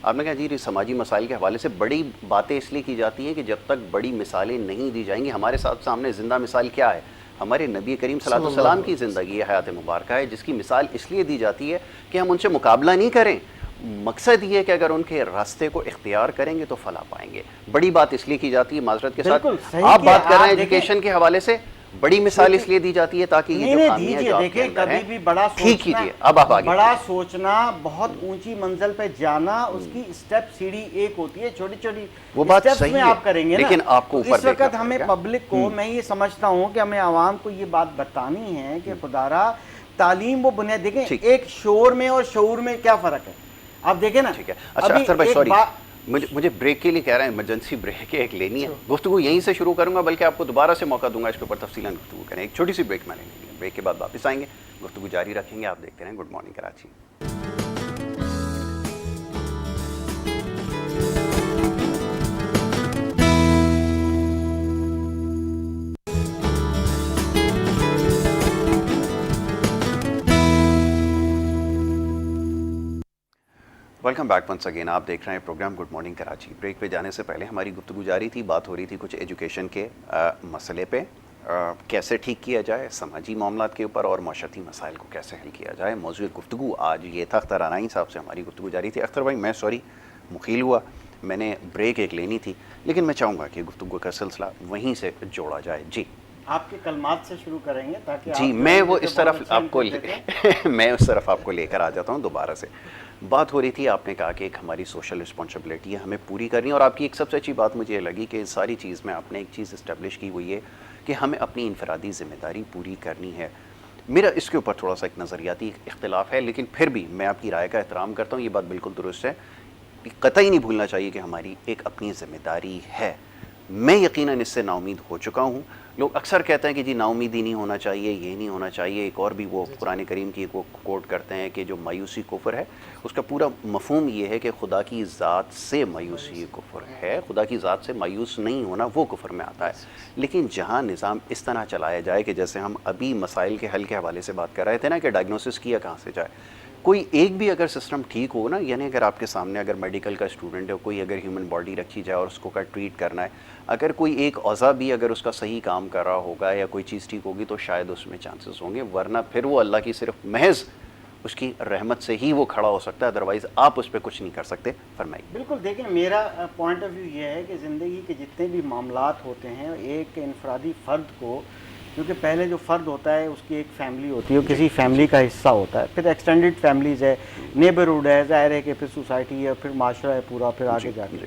آپ نے کہا جی سماجی مسائل کے حوالے سے بڑی باتیں اس لیے کی جاتی ہیں کہ جب تک بڑی مثالیں نہیں دی جائیں گی. ہمارے ساتھ سامنے زندہ مثال کیا ہے, ہمارے نبی کریم صلی اللہ علیہ وسلم کی زندگی حیات مبارکہ ہے, جس کی مثال اس لیے دی جاتی ہے کہ ہم ان سے مقابلہ نہیں کریں. مقصد یہ ہے کہ اگر ان کے راستے کو اختیار کریں گے تو فلاح پائیں گے. بڑی بات اس لیے کی جاتی ہے, معذرت کے ساتھ آپ بات کر رہے ہیں ایجوکیشن کے حوالے سے, بڑی مثال اس لیے دی جاتی ہے تاکہ یہ جو خامیاں جو آپ کے اندر ہیں ٹھیک کیجیے. اب آپ آگے بڑا سوچنا, بہت اونچی منزل پہ جانا, اس کی اسٹیپ سیڑھی ایک ہوتی ہے, چھوٹی چھوٹی وہ بات اسٹیپس میں آپ کریں گے نا. لیکن آپ کو اس وقت ہمیں پبلک کو, میں یہ سمجھتا ہوں کہ ہمیں عوام کو یہ بات بتانی ہے کہ خدا را تعلیم وہ بنیاد. دیکھیں ایک شعور میں اور شعور میں کیا فرق ہے, آپ دیکھیں نا. ٹھیک ہے, اچھا اختر بھائی سوری, مجھے بریک کے لیے کہہ رہے ہیں، ایمرجنسی بریک ایک لینی ہے. گفتگو یہیں سے شروع کروں گا، بلکہ آپ کو دوبارہ سے موقع دوں گا اس کے اوپر تفصیلاً گفتگو کریں. ایک چھوٹی سی بریک میں لیں گے، بریک کے بعد واپس آئیں گے، گفتگو جاری رکھیں گے. آپ دیکھتے رہیں good morning Karachi. Welcome back once again. آپ دیکھ رہے ہیں programme good morning Karachi. Break پہ جانے سے پہلے ہماری گفتگو جاری تھی، بات ہو رہی تھی کچھ ایجوکیشن کے مسئلے پہ، کیسے ٹھیک کیا جائے، سماجی معاملات کے اوپر، اور معاشرتی مسائل کو کیسے حل کیا جائے. موضوع گفتگو آج یہ تھا. اختر عنائی صاحب سے ہماری گفتگو جاری تھی. اختر بھائی میں سوری مخیل ہوا، میں نے بریک ایک لینی تھی، لیکن میں چاہوں گا کہ گفتگو کا سلسلہ وہیں سے جوڑا جائے. جی آپ کے کلمات سے شروع کریں گے تاکہ جی میں وہ اس طرف آپ کو میں اس طرف آپ کو لے کر آ جاتا ہوں دوبارہ سے. بات ہو رہی تھی، آپ نے کہا کہ ایک ہماری سوشل رسپانسبلٹی ہے، ہمیں پوری کرنی ہے. اور آپ کی ایک سب سے اچھی بات مجھے یہ لگی کہ ساری چیز میں آپ نے ایک چیز اسٹیبلش کی ہوئی ہے کہ ہمیں اپنی انفرادی ذمہ داری پوری کرنی ہے. میرا اس کے اوپر تھوڑا سا ایک نظریاتی اختلاف ہے، لیکن پھر بھی میں آپ کی رائے کا احترام کرتا ہوں. یہ بات بالکل درست ہے، قطعی نہیں بھولنا چاہیے کہ ہماری ایک اپنی ذمہ داری ہے. میں یقیناً اس سے نا امید ہو چکا ہوں. لوگ اکثر کہتے ہیں کہ جی نا امیدی نہیں ہونا چاہیے، یہ نہیں ہونا چاہیے. ایک اور بھی وہ قرآن کریم کی ایک وہ کوٹ کرتے ہیں کہ جو مایوسی کفر ہے، اس کا پورا مفہوم یہ ہے کہ خدا کی ذات سے مایوسی کفر ہے. خدا کی ذات سے مایوس نہیں ہونا وہ کفر میں آتا ہے. لیکن جہاں نظام اس طرح چلایا جائے کہ جیسے ہم ابھی مسائل کے حل کے حوالے سے بات کر رہے تھے نا کہ ڈائگنوسس کیا کہاں سے جائے، کوئی ایک بھی اگر سسٹم ٹھیک ہو نا، یعنی اگر آپ کے سامنے اگر میڈیکل کا اسٹوڈنٹ ہے، کوئی اگر ہیومن باڈی رکھی جائے اور اس کو کا ٹریٹ کرنا ہے، اگر کوئی ایک عضو بھی اگر اس کا صحیح کام کر رہا ہوگا یا کوئی چیز ٹھیک ہوگی تو شاید اس میں چانسز ہوں گے. ورنہ پھر وہ اللہ کی صرف محض اس کی رحمت سے ہی وہ کھڑا ہو سکتا ہے، ادروائز آپ اس پہ کچھ نہیں کر سکتے. فرمائیے. بالکل. دیکھیں میرا پوائنٹ آف ویو یہ ہے کہ زندگی کے جتنے بھی معاملات ہوتے ہیں، ایک انفرادی فرد کو، کیونکہ پہلے جو فرد ہوتا ہے اس کی ایک فیملی ہوتی ہے، وہ کسی فیملی کا حصہ ہوتا ہے، پھر ایکسٹینڈڈ فیملیز ہے، نیبرہڈ ہے، ظاہر ہے کہ پھر سوسائٹی ہے، پھر معاشرہ ہے پورا، پھر آگے جا کے.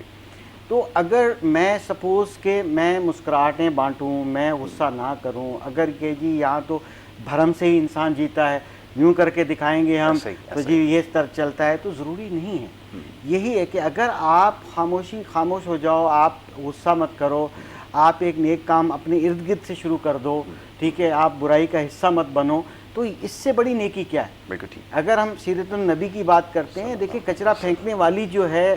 تو اگر میں سپوز کہ میں مسکراہٹیں بانٹوں، میں غصہ نہ کروں، اگر کہ جی یہاں تو بھرم سے ہی انسان جیتا ہے، یوں کر کے دکھائیں گے ہم تو جی یہ طرح چلتا ہے، تو ضروری نہیں ہے. یہی ہے کہ اگر آپ خاموش ہو جاؤ، آپ غصہ مت کرو، آپ ایک نیک کام اپنے ارد گرد سے شروع کر دو، ٹھیک ہے، آپ برائی کا حصہ مت بنو، تو اس سے بڑی نیکی کیا ہے. بالکل ٹھیک. اگر ہم سیرت النبی کی بات کرتے ہیں، دیکھیں کچرا پھینکنے والی جو ہے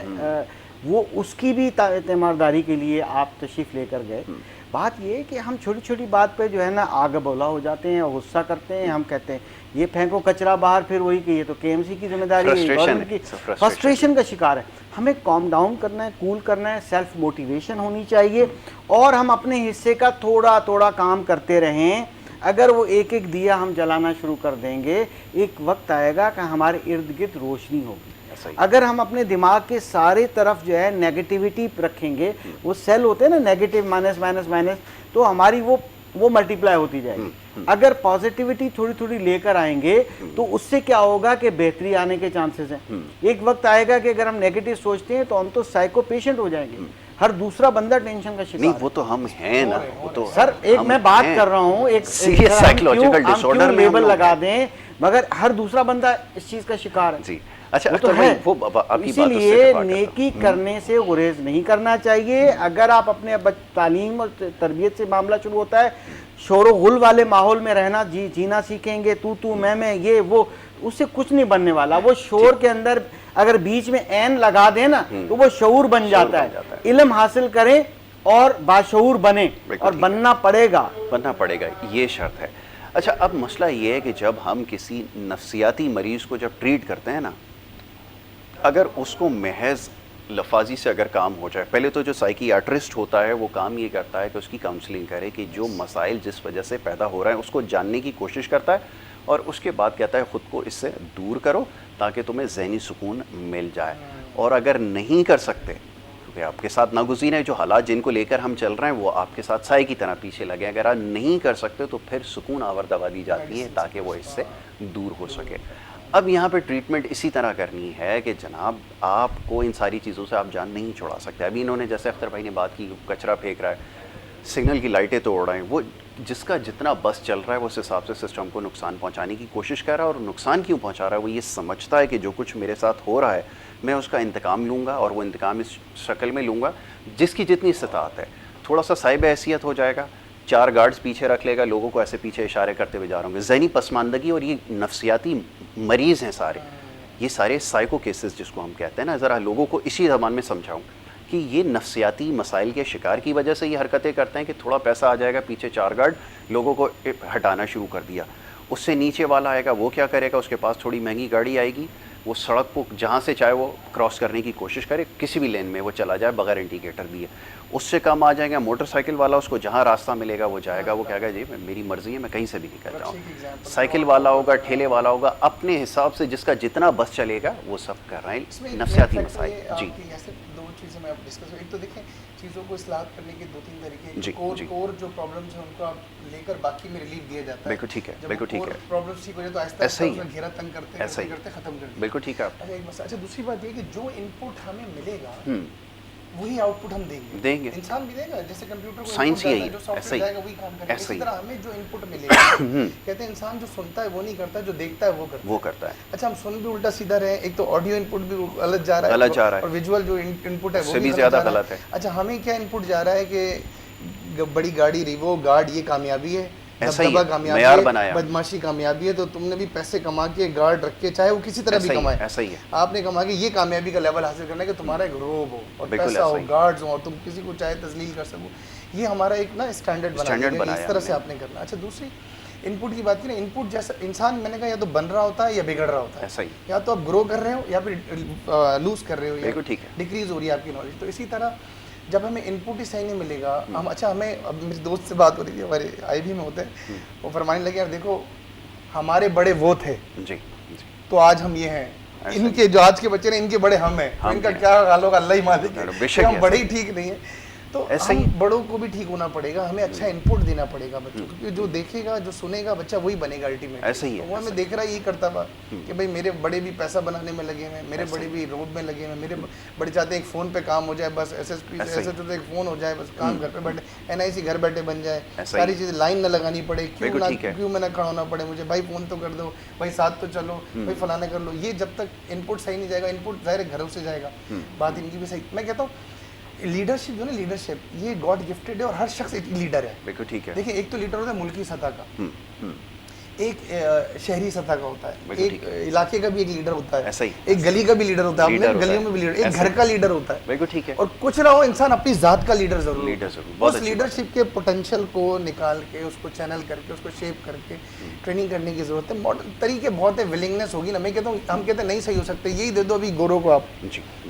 وہ اس کی بھی تیمارداری کے لیے آپ تشریف لے کر گئے. بات یہ ہے کہ ہم چھوٹی چھوٹی بات پہ جو ہے نا آگ بولا ہو جاتے ہیں اور غصہ کرتے ہیں. ہم کہتے ہیں یہ پھینکو کچرا باہر، پھر وہی کہ یہ تو کے ایم سی کی ذمہ داری ہے، گورنمنٹ کی. فرسٹریشن کا شکار ہے. ہمیں کام ڈاؤن کرنا ہے، کول کرنا ہے، سیلف موٹیویشن ہونی چاہیے، اور ہم اپنے حصے کا تھوڑا تھوڑا کام کرتے رہیں. اگر وہ ایک ایک دیا ہم جلانا شروع کر دیں گے، ایک وقت آئے گا کہ ہمارے ارد گرد روشنی ہوگی. اگر ہم اپنے دماغ کے سارے طرف جو ہے نیگیٹیوٹی رکھیں گے، وہ سیل ہوتے ہیں نا نیگیٹیو مائنس مائنس مائنس، تو ہماری وہ ملٹیپلائی ہوتی جائے گی. اگر پازیٹیوٹی تھوڑی تھوڑی لے کر آئیں گے تو اس سے کیا ہوگا کہ بہتری آنے کے چانسز ہیں. ایک وقت آئے گا کہ اگر ہم نیگیٹو سوچتے ہیں تو ہم تو سائیکو پیشنٹ ہو جائیں گے. ہر دوسرا بندہ ٹینشن کا شکار. نہیں وہ تو ہم ہیں نا، وہ تو سر ایک میں بات کر رہا ہوں، ایک سائیکولوجیکل ڈس آرڈر لیبل لگا دیں، مگر ہر دوسرا بندہ اس چیز کا شکار ہے. جی اچھا، وہ تو ہے. اسی لیے نیکی کرنے سے گریز نہیں کرنا چاہیے. اگر آپ اپنے تعلیم اور تربیت سے معاملہ شروع ہوتا ہے، شور و غل والے ماحول میں رہنا جینا سیکھیں گے، تو میں یہ وہ، اس سے کچھ نہیں بننے والا. وہ شور کے اندر اگر بیچ میں عین لگا دیں نا تو وہ شعور بن جاتا ہے. علم حاصل کریں اور باشعور بنیں، اور بننا پڑے گا یہ شرط ہے. اچھا اب مسئلہ یہ ہے کہ جب ہم کسی نفسیاتی مریض کو جب ٹریٹ کرتے ہیں نا، اگر اس کو محض لفاظی سے اگر کام ہو جائے، پہلے تو جو سائیکیاٹرسٹ ہوتا ہے وہ کام یہ کرتا ہے کہ اس کی کاؤنسلنگ کرے کہ جو مسائل جس وجہ سے پیدا ہو رہے ہیں اس کو جاننے کی کوشش کرتا ہے، اور اس کے بعد کہتا ہے خود کو اس سے دور کرو تاکہ تمہیں ذہنی سکون مل جائے. اور اگر نہیں کر سکتے، کیونکہ آپ کے ساتھ ناگزیر ہیں جو حالات جن کو لے کر ہم چل رہے ہیں، وہ آپ کے ساتھ سائے کی طرح پیچھے لگے. اگر آپ نہیں کر سکتے تو پھر سکون آور دوا دی جاتی ہے تاکہ وہ اس سے دور ہو سکے. اب یہاں پہ ٹریٹمنٹ اسی طرح کرنی ہے کہ جناب آپ کو ان ساری چیزوں سے آپ جان نہیں چھوڑا سکتے. ابھی انہوں نے جیسے اختر بھائی نے بات کی، کچرا پھینک رہا ہے، سگنل کی لائٹیں توڑ رہے ہیں. وہ جس کا جتنا بس چل رہا ہے وہ اس حساب سے سسٹم کو نقصان پہنچانے کی کوشش کر رہا ہے, اور نقصان کیوں پہنچا رہا ہے, وہ یہ سمجھتا ہے کہ جو کچھ میرے ساتھ ہو رہا ہے میں اس کا انتقام لوں گا, اور وہ انتقام اس شکل میں لوں گا جس کی جتنی استطاعت ہے. تھوڑا سا صاحب حیثیت ہو جائے گا, 4 گارڈز پیچھے رکھ لے گا, لوگوں کو ایسے پیچھے اشارے کرتے ہوئے جا رہے ہوں گے. ذہنی پسماندگی, اور یہ نفسیاتی مریض ہیں سارے, یہ سارے سائیکو کیسز جس کو ہم کہتے ہیں نا. ذرا لوگوں کو اسی زبان میں سمجھاؤں کہ یہ نفسیاتی مسائل کے شکار کی وجہ سے یہ حرکتیں کرتے ہیں کہ تھوڑا پیسہ آ جائے گا, پیچھے 4 گارڈ, لوگوں کو ہٹانا شروع کر دیا. اس سے نیچے والا آئے گا, وہ کیا کرے گا, اس کے پاس تھوڑی مہنگی گاڑی آئے گی, وہ سڑک کو جہاں سے چاہے وہ کراس کرنے کی کوشش کرے, کسی بھی لین میں وہ چلا جائے بغیر انڈیکیٹر دیے. اس سے کم آ جائیں گا موٹر سائیکل والا, اس کو جہاں راستہ ملے گا وہ جائے گا, وہ کہے گا جی میری مرضی ہے میں کہیں سے بھی نکل جاؤں. سائیکل والا ہوگا, ٹھیلے والا ہوگا, اپنے حساب سے جس کا جتنا بس چلے گا وہ سب کر رہے ہیں. نفسیاتی مسائل. جی دو چیزیں میں آپ ڈسکس, ایک تو دیکھیں چیزوں کو اصلاح کرنے کے 2-3 طریقے. جی, کور جو پرابلمز ہیں ان کو آپ لے کر باقی میں ریلیف دیا جاتا ہے. بالکل ٹھیک ہے, بالکل ٹھیک ہے. پرابلمز ٹھیک ہو جائے تو آہستہ آہستہ اس میں گھیرا تنگ کرتے ختم کرتے. بالکل ٹھیک ہے. اچھا دوسری بات یہ کہ جو ان پٹ ہمیں ملے گا وہی آؤٹ پٹ ہم دیں گے. انسان بھی دے گا, جیسے کمپیوٹر کو سائنس یہی جو سافٹ ویئر جائے گا وہی کام کرے گا. اسی طرح ہمیں جو ان پٹ ملے گا, کہتے ہیں انسان جو سنتا ہے وہ نہیں کرتا, جو دیکھتا ہے وہ کرتا ہے. اچھا ہم سن بھی الٹا سیدھا رہے, ایک تو آڈیو ان پٹ بھی غلط جا رہا ہے, اور ویژول جو ان پٹ ہے وہ بھی زیادہ غلط ہے. اچھا ہمیں کیا ان پٹ جا رہا ہے کہ بڑی گاڑی ریوو گارڈ یہ کامیابی ہے, معیار بنایا, بدماشی کامیابی ہے, تو تم نے بھی پیسے کما کے گارڈ رکھ کے, چاہے وہ کسی طرح بھی کمائے, ایسا ہی ہے, آپ نے کما کے یہ کامیابی کا لیول حاصل کرنا ہے کہ تمہارا ایک روب ہو اور پیسہ ہو, گارڈز ہوں, اور تم کسی کو چاہے تذلیل کر سکو. یہ ہمارا ایک نا اسٹینڈرڈ بنا, اس طرح سے آپ نے کرنا. اچھا دوسری ان پٹ کی بات کی نا, ان پٹ جیسا انسان میں نے کہا یا تو بن رہا ہوتا ہے یا بگڑ رہا ہوتا ہے, یا تو آپ گرو کر رہے ہو یا پھر لوز کر رہے ہو, یا ڈیکریز ہو رہی ہے آپ کی نالج. تو اسی طرح جب ہمیں ان پٹ ہی صحیح نہیں ملے گا, ہم اچھا ہمیں اب میری دوست سے بات ہو رہی تھی, ہمارے آئی بھی میں ہوتے ہیں, وہ فرمانے لگے یار دیکھو ہمارے بڑے وہ تھے تو آج ہم یہ ہیں, ان کے جو آج کے بچے ہیں ان کے بڑے ہم ہیں, ان کا کیا حال ہوگا اللہ ہی مالک ہے, ہم بڑے ہی ٹھیک نہیں ہیں. تو ہم بڑوں کو بھی ٹھیک ہونا پڑے گا, ہمیں اچھا ان پٹ دینا پڑے گا بچوں کو, کیونکہ جو دیکھے گا جو سنے گا بچہ وہی بنے گا الٹیمیٹ. ایسا ہی ہے, وہ ہمیں دیکھ رہا ہے یہی کرتا ہوا کہ بھائی میرے بڑے بھی پیسہ بنانے میں لگے ہوئے, میرے بڑے بھی روڈ میں لگے ہوئے, میرے بڑے چاہتے ہیں ایک فون پہ کام ہو جائے, بس ایس ایس پی ایسا تو ایک فون ہو جائے, بس کام گھر پہ بیٹھے, NIC گھر بیٹھے بن جائے, ساری چیزیں لائن نہ لگانی پڑے, کیوں میں نہ کھڑا ہونا پڑے مجھے, بھائی فون تو کر دو, بھائی ساتھ تو چلو, بھائی فلانا کر لو. یہ جب تک ان پٹ صحیح نہیں جائے گا, ان پٹ ظاہر گھروں سے جائے گا, بات ان کی بھی صحیح. میں کہتا ہوں لیڈرشپ جو نا, لیڈرشپ یہ گاڈ گفٹڈ ہے, اور ہر شخص ایک لیڈر ہے. بالکل ٹھیک ہے. دیکھیں ایک تو لیڈر ہوتا ہے ملکی سطح کا, ایک شہری سطح کا ہوتا ہے, ایک علاقے کا بھی ایک لیڈر ہوتا ہے, ایک گلی کا بھی لیڈر ہوتا ہے, اپنے گلیوں میں بھی لیڈر, ایک گھر کا لیڈر ہوتا ہے. بالکل ٹھیک ہے. اور کچھ نہ ہو انسان اپنی ذات کا لیڈر ضرور, اس لیڈرشپ کے پوٹینشیل کو نکال کے, اس کو چینل کر کے, اس کو شیپ کر کے ٹریننگ کرنے کی ضرورت ہے. طریقے بہت ہے, ولنگنیس ہوگی نا. میں کہتا ہوں ہم کہتے ہیں نہیں صحیح ہو سکتے, یہی دے دو ابھی گورو کو آپ,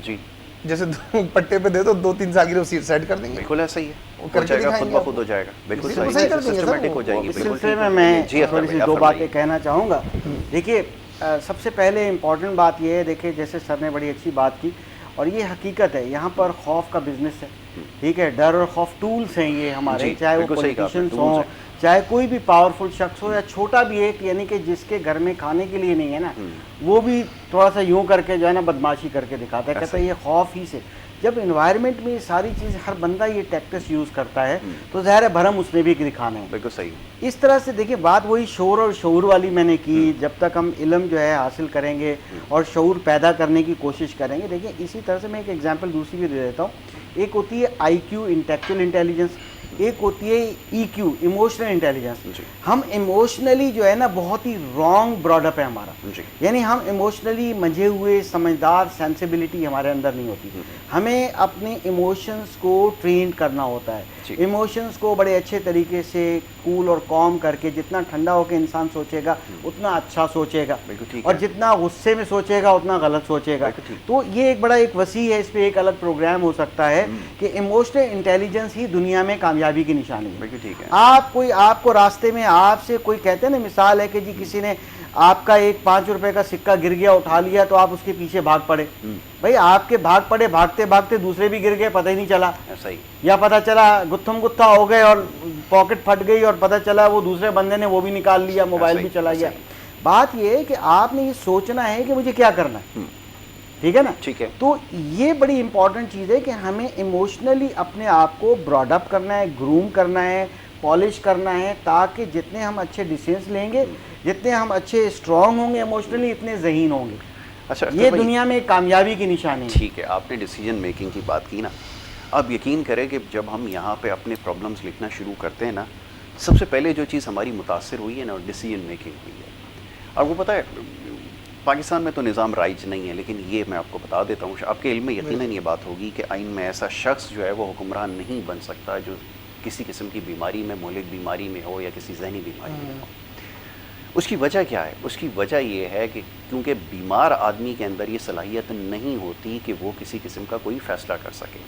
جی جیسے پٹے پہ دے دو 2-3 سال کی وہ سیٹ کر دیں گے. بالکل ایسا ہی ہے, ہو جائے گا, خود بخود ہو جائے گا. بالکل صحیح سسٹمیٹک ہو جائے گی. اس سلسلے میں تھوڑی سی 2 باتیں کہنا چاہوں گا. دیکھیے سب سے پہلے امپورٹنٹ بات یہ ہے, دیکھیے جیسے سر نے بڑی اچھی بات کی, اور یہ حقیقت ہے, یہاں پر خوف کا بزنس ہے, ٹھیک ہے, ڈر اور خوف ٹولز ہیں یہ ہمارے, چاہے وہ پولیٹیشنس ہوں, چاہے کوئی بھی پاورفل شخص ہو, یا چھوٹا بھی ایک, یعنی کہ جس کے گھر میں کھانے کے لیے نہیں ہے نا, وہ بھی تھوڑا سا یوں کر کے جو ہے نا بدماشی کر کے دکھاتا ہے, کہتا ہے یہ خوف ہی سے. جب انوائرمنٹ میں یہ ساری چیز ہر بندہ یہ ٹیکٹس یوز کرتا ہے تو ظاہر ہے بھرم اس نے بھی دکھانا ہے. بالکل صحیح. اس طرح سے دیکھیں بات وہی شعور اور شعور والی میں نے کی, جب تک ہم علم جو ہے حاصل کریں گے اور شعور پیدا کرنے کی کوشش کریں گے. دیکھیں اسی طرح سے میں ایک ایگزامپل دوسری بھی دے دیتا ہوں. ایک ہوتی ہے IQ انٹلیکچوئل انٹیلیجنس, ایک ہوتی ہے EQ ایموشنل انٹیلیجنس. ہم ایموشنلی جو ہے نا بہت ہی رانگ براڈ اپ ہے ہمارا, یعنی ہم ایموشنلی منجھے ہوئے سمجھدار سینسیبلٹی ہمارے اندر نہیں ہوتی. ہمیں اپنے ایموشنس کو ٹرین کرنا ہوتا ہے, ایموشنس کو بڑے اچھے طریقے سے کول اور کام کر کے, جتنا ٹھنڈا ہو کے انسان سوچے گا اتنا اچھا سوچے گا, اور جتنا غصے میں سوچے گا اتنا غلط سوچے گا. تو یہ ایک بڑا ایک وسیع ہے, اس پہ ایک الگ پروگرام ہو سکتا ہے کہ ایموشنل انٹیلیجنس ہی دنیا میں کامیابی کی نشانی ہے. آپ کو راستے میں آپ سے کوئی کہتے ہیں نا, مثال ہے کہ جی کسی نے آپ کا ایک 5 روپے کا سکہ گر گیا, اٹھا لیا, تو آپ اس کے پیچھے بھاگ پڑے. بھائی آپ کے بھاگ پڑے, بھاگتے بھاگتے دوسرے بھی گر گئے, پتہ ہی نہیں چلا, یا پتہ چلا گتھم گتھا ہو گئے اور پاکٹ پھٹ گئی, اور پتہ چلا وہ دوسرے بندے نے وہ بھی نکال لیا, موبائل بھی چلا گیا. بات یہ ہے کہ آپ نے یہ سوچنا ہے کہ مجھے کیا کرنا ہے. ٹھیک ہے نا. ٹھیک ہے. تو یہ بڑی امپورٹنٹ چیز ہے کہ ہمیں ایموشنلی اپنے آپ کو براڈ اپ کرنا ہے, گروم کرنا ہے, پالش کرنا ہے, تاکہ جتنے ہم اچھے ڈیسیژنس لیں گے, جتنے ہم اچھے اسٹرانگ ہوں گے ایموشنلی, اتنے ذہین ہوں گے. اچھا, یہ دنیا میں کامیابی کی نشانی ہے. ٹھیک ہے, آپ نے ڈیسیجن میکنگ کی بات کی نا, اب یقین کریں کہ جب ہم یہاں پہ اپنے پرابلمس لکھنا شروع کرتے ہیں نا, سب سے پہلے جو چیز ہماری متاثر ہوئی ہے نا, ڈیسیجن میکنگ ہوئی ہے. اور وہ پتہ ہے پاکستان میں تو نظام رائج نہیں ہے, لیکن یہ میں آپ کو بتا دیتا ہوں, آپ کے علم میں یقیناً یہ بات ہوگی کہ آئین میں ایسا شخص جو ہے وہ حکمران نہیں بن سکتا جو کسی قسم کی بیماری میں, مہلک بیماری میں ہو یا کسی ذہنی بیماری میں ہو. اس کی وجہ کیا ہے؟ اس کی وجہ یہ ہے کہ کیونکہ بیمار آدمی کے اندر یہ صلاحیت نہیں ہوتی کہ وہ کسی قسم کا کوئی فیصلہ کر سکے.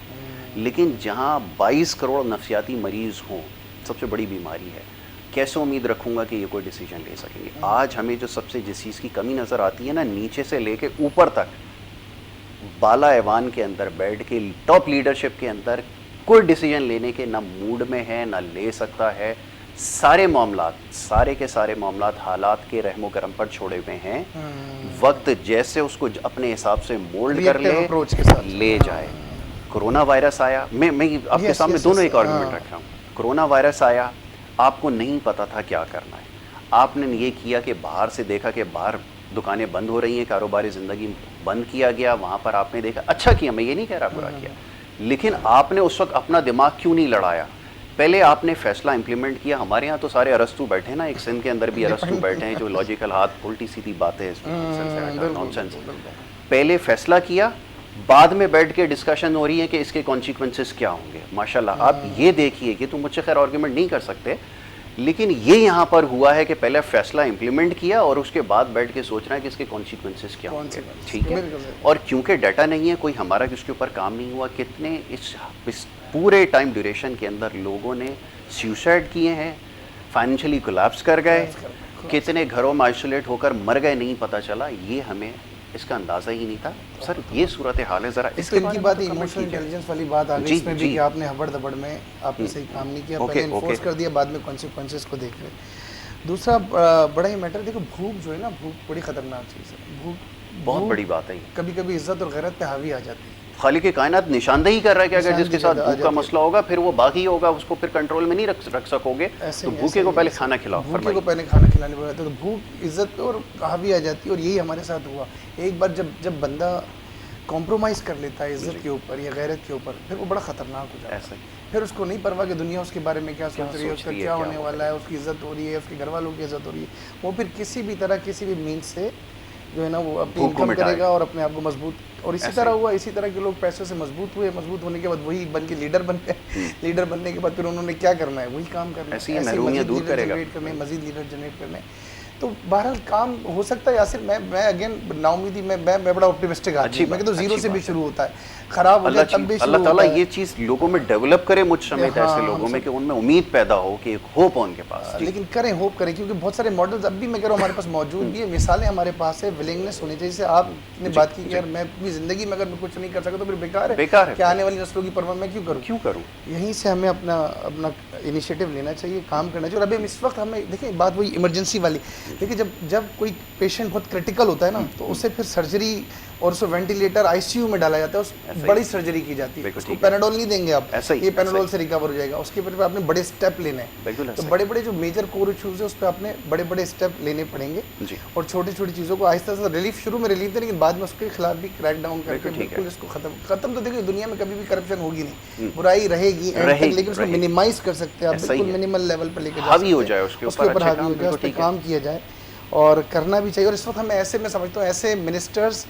لیکن جہاں 22 کروڑ نفسیاتی مریض ہوں, سب سے بڑی بیماری ہے, کیسے امید رکھوں گا کہ یہ کوئی ڈیسیجن لے سکیں گے؟ آج ہمیں جو سب سے جس چیز کی کمی نظر آتی ہے نا, نیچے سے لے کے اوپر تک بالا ایوان کے اندر بیٹھ کے ٹاپ لیڈرشپ کے اندر کوئی ڈیسیجن لینے کے نہ موڈ میں ہے, نہ لے سکتا ہے. سارے معاملات, سارے کے سارے معاملات حالات کے رحم و کرم پر چھوڑے ہوئے ہیں. وقت جیسے اس کو اپنے حساب سے مولڈ کر لے جائے. کرونا وائرس آیا, میں آپ کے سامنے دونوں ایک آرگومنٹ رکھ رہا ہوں. کرونا وائرس آیا, آپ کو نہیں پتا تھا کیا کرنا ہے, آپ نے یہ کیا کہ باہر سے دیکھا کہ باہر دکانیں بند ہو رہی ہیں, کاروباری زندگی بند کیا گیا, وہاں پر آپ نے دیکھا. اچھا کیا, میں یہ نہیں کہہ رہا برا کیا, لیکن آپ نے اس وقت اپنا دماغ کیوں نہیں لڑایا؟ پہلے آپ نے فیصلہ امپلیمنٹ کیا. ہمارے ہاں تو سارے ارسطو بیٹھے ہیں نا, ایک سندھ کے اندر بھی ارسطو بیٹھے ہیں جو لاجیکل ہاتھ, الٹی سیدھی باتیں, نانسنس. پہلے فیصلہ کیا, بعد میں بیٹھ کے ڈسکشن ہو رہی ہے کہ اس کے کانسیکوینسز کیا ہوں گے. ماشاءاللہ, آپ یہ دیکھیے کہ تم مجھ سے خیر آرگومنٹ نہیں کر سکتے, لیکن یہ یہاں پر ہوا ہے کہ پہلے فیصلہ امپلیمنٹ کیا اور اس کے بعد بیٹھ کے سوچ رہا ہے کہ اس کے کانسیکوینسز کیا ہوں گے. ٹھیک ہے. اور کیونکہ ڈیٹا نہیں ہے, کوئی ہمارا اس کے اوپر کام نہیں ہوا, کتنے اس پورے ٹائم ڈیوریشن کے اندر لوگوں نے سیوسائڈ کیے ہیں, فائنینشلی کولیپس کر گئے, کتنے گھروں میں آئسولیٹ ہو کر مر گئے, نہیں پتہ چلا. یہ ہمیں اس کا اندازہ ہی نہیں تھا. سر یہ صورتحال ہے. ذرا اس ان کی بات ایموشنل انٹیلیجنس والی بات آ گئی اس میں بھی کہ آپ نے ہبڑ دبڑ میں آپ نے صحیح کام نہیں کیا, پہلے انفورس کر دیا, بعد میں کانسیکوینسز کو دیکھ رہے. دوسرا بڑا ہی میٹر, دیکھو بھوک جو ہے نا, بھوک بڑی خطرناک چیز ہے. بھوک بہت بڑی بات ہے. کبھی کبھی عزت اور غیرت پہ حاوی آ جاتی ہے. خالق کائنات نشاندہی کر رہا ہے کہ اگر جس کے ساتھ بھوک کا مسئلہ ہوگا پھر وہ باغی ہوگا, اس کو پھر کنٹرول میں نہیں رکھ سکو گے, تو بھوکے کو پہلے کھانا کھلاؤ. بھوکے کو پہلے کھانا کھلانے پڑتا ہے, تو بھوک عزت اور حاوی آ جاتی ہے. اور یہی ہمارے ساتھ ہوا. ایک بار جب بندہ کمپرومائز کر لیتا ہے عزت کے اوپر یا غیرت کے اوپر, پھر وہ بڑا خطرناک ہو جاتا ہے. پھر اس کو نہیں پرواہ کہ دنیا اس کے بارے میں کیا سوچ رہی ہے, اس کا کیا ہونے والا ہے, اس کی عزت ہو رہی ہے, اس کے گھر والوں کی عزت ہو رہی ہے. وہ پھر کسی بھی طرح کسی بھی مینس سے جو ہے نا وہ اپنی انکم کرے گا اور اپنے آپ کو مضبوط. اور اسی طرح ہوا, اسی طرح کے لوگ پیسے سے مضبوط ہوئے, مضبوط ہونے کے بعد وہی بن کے لیڈر بن گئے. لیڈر بننے کے بعد پھر انہوں نے کیا کرنا ہے, وہی کام کرنا ہے, مزید لیڈر جنریٹ کرنے. تو بہرحال کام ہو سکتا ہے. یاسر میں اگین نا امیدی, میں بڑا آپٹیمسٹک آدمی ہوں. میں کہتا ہوں زیرو سے بھی شروع ہوتا ہے, خراب ہو جائے تب بھی شروع ہوتا ہے. اللہ تعالیٰ یہ چیز لوگوں میں ڈیولپ کرے, مجھ سمیت ایسے لوگوں میں, کہ ان میں امید پیدا ہو کہ ایک ہوپ ان کے پاس. لیکن کریں, ہوپ کریں, کیونکہ بہت سارے ماڈلز اب بھی میں کہہ رہا ہوں ہمارے پاس موجود بھی ہے, مثالیں ہمارے پاس ہے. ولنگنس ہونی چاہیے. جیسے آپ نے بات کی کہ یار میں اپنی زندگی میں اگر میں کچھ نہیں کر سکتا تو پھر بیکار ہے, کہ آنے والی نسلوں کی پرواہ میں کیوں کروں. یہیں سے ہمیں اپنا انیشیٹو لینا چاہیے, کام کرنا چاہیے. اور ابھی اس وقت ہمیں دیکھیں بات وہی ایمرجنسی والی, دیکھیں جب کوئی پیشنٹ بہت کرٹیکل ہوتا ہے نا, تو اسے پھر سرجری اور اس کو وینٹیلیٹر آئی سی یو میں ڈالا جاتا ہے, اس بڑی سرجری کی جاتی ہے. اس کو پیناڈول نہیں دیں گے آپ, یہ پیناڈول سے ریکور ہو جائے گا. اس کے اوپر آپ نے بڑے اسٹیپ لینے ہیں. تو بڑے بڑے جو میجر کور ایشوز ہیں اس پہ آپ نے بڑے بڑے اسٹیپ لینے پڑیں گے, اور چھوٹی چھوٹی چیزوں کو آہستہ آہستہ ریلیف, شروع میں ریلیف دیں, لیکن بعد میں اس کے خلاف بھی کریک ڈاؤن کر کے بالکل اس کو ختم. تو دیکھیں دنیا میں کبھی بھی کرپشن ہوگی نہیں, برائی رہے گی, لیکن اس کو منیمائز کر سکتے ہیں آپ, بالکل منیمل لیول پہ لے کے حاوی ہو جائے, اس کے اوپر حاوی ہو جائے, اس پہ کام کیا جائے, اور کرنا بھی چاہیے. اور اس وقت ہمیں ایسے, میں سمجھتا ہوں ایسے منسٹرز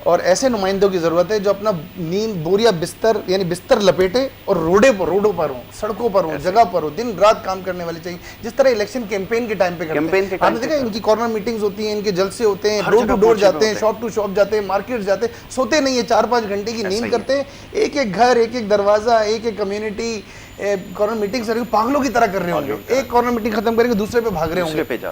اور ایسے نمائندوں کی ضرورت ہے جو اپنا نیند بوریا بستر یعنی بستر لپیٹے اور روڈوں پر ہوں, سڑکوں پر ہوں, جگہ پر ہوں, دن رات کام کرنے والے چاہیے, جس طرح الیکشن کیمپین کے ٹائم پہ کرتے ہیں. آپ نے دیکھا ان کی کارنر میٹنگز ہوتی ہیں, ان کے جلسے ہوتے ہیں, ڈور ٹو ڈور جاتے ہیں, شاپ ٹو شاپ جاتے ہیں, مارکیٹ جاتے ہیں, سوتے نہیں ہیں, 4-5 گھنٹے کی نیند کرتے ہیں, ایک ایک گھر, ایک ایک دروازہ, ایک ایک کمیونٹی کارنر میٹنگ سے پاگلوں کی طرح کر رہے ہوں گے. ایک کارنر میٹنگ ختم کریں گے دوسرے پہ بھاگ رہے ہوں گے.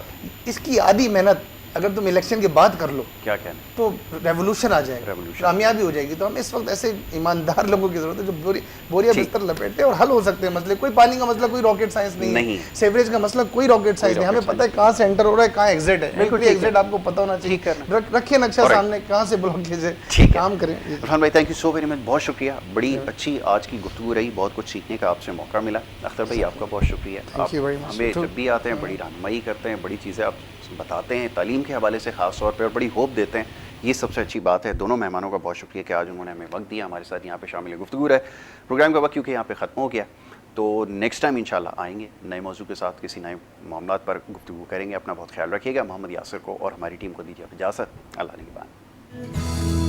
اس کی آدھی محنت اگر تم الیکشن کے بعد کر لو کیا کہنا تو ریولوشن آ جائے گا, ریولوشن کامیابی ہو جائے گی. تو ہم اس وقت ایسے ایماندار لوگوں کی ضرورت ہے جو بوریا بستر لپیٹتے ہیں اور حل ہو سکتے ہیں مسئلے. کوئی پانی کا مسئلہ کوئی راکٹ سائنس نہیں ہے, سیوریج کا مسئلہ کوئی راکٹ سائنس نہیں, ہمیں پتہ ہے کہاں سے انٹر ہو رہا ہے کہاں ایگزٹ ہے. بالکل ایگزٹ آپ کو پتہ ہونا چاہیے, رکھیں نقشہ سامنے کہاں سے بلاکیج ہے, کام کریں. عرفان بھائی thank you so very much, بہت شکریہ, بڑی اچھی آج کی گفتگو رہی, بہت کچھ سیکھنے کا آپ سے موقع ملا. اختر بھائی آپ کا بہت شکریہ, آپ ہمیں جب بھی آتے ہیں بڑی رہنمائی کرتے ہیں, بڑی چیزیں آپ بتاتے ہیں تعلیم کے حوالے سے خاص طور پہ, اور بڑی ہوپ دیتے ہیں. یہ سب سے اچھی بات ہے. دونوں مہمانوں کا بہت شکریہ کہ آج انہوں نے ہمیں وقت دیا, ہمارے ساتھ یہاں پہ شامل گفتگو رہے. پروگرام کا وقت کیونکہ یہاں پہ ختم ہو گیا, تو نیکسٹ ٹائم انشاءاللہ آئیں گے نئے موضوع کے ساتھ, کسی نئے معاملات پر گفتگو کریں گے. اپنا بہت خیال رکھیے گا. محمد یاسر کو اور ہماری ٹیم کو دیجیے اجازت. اللہ نگہبان.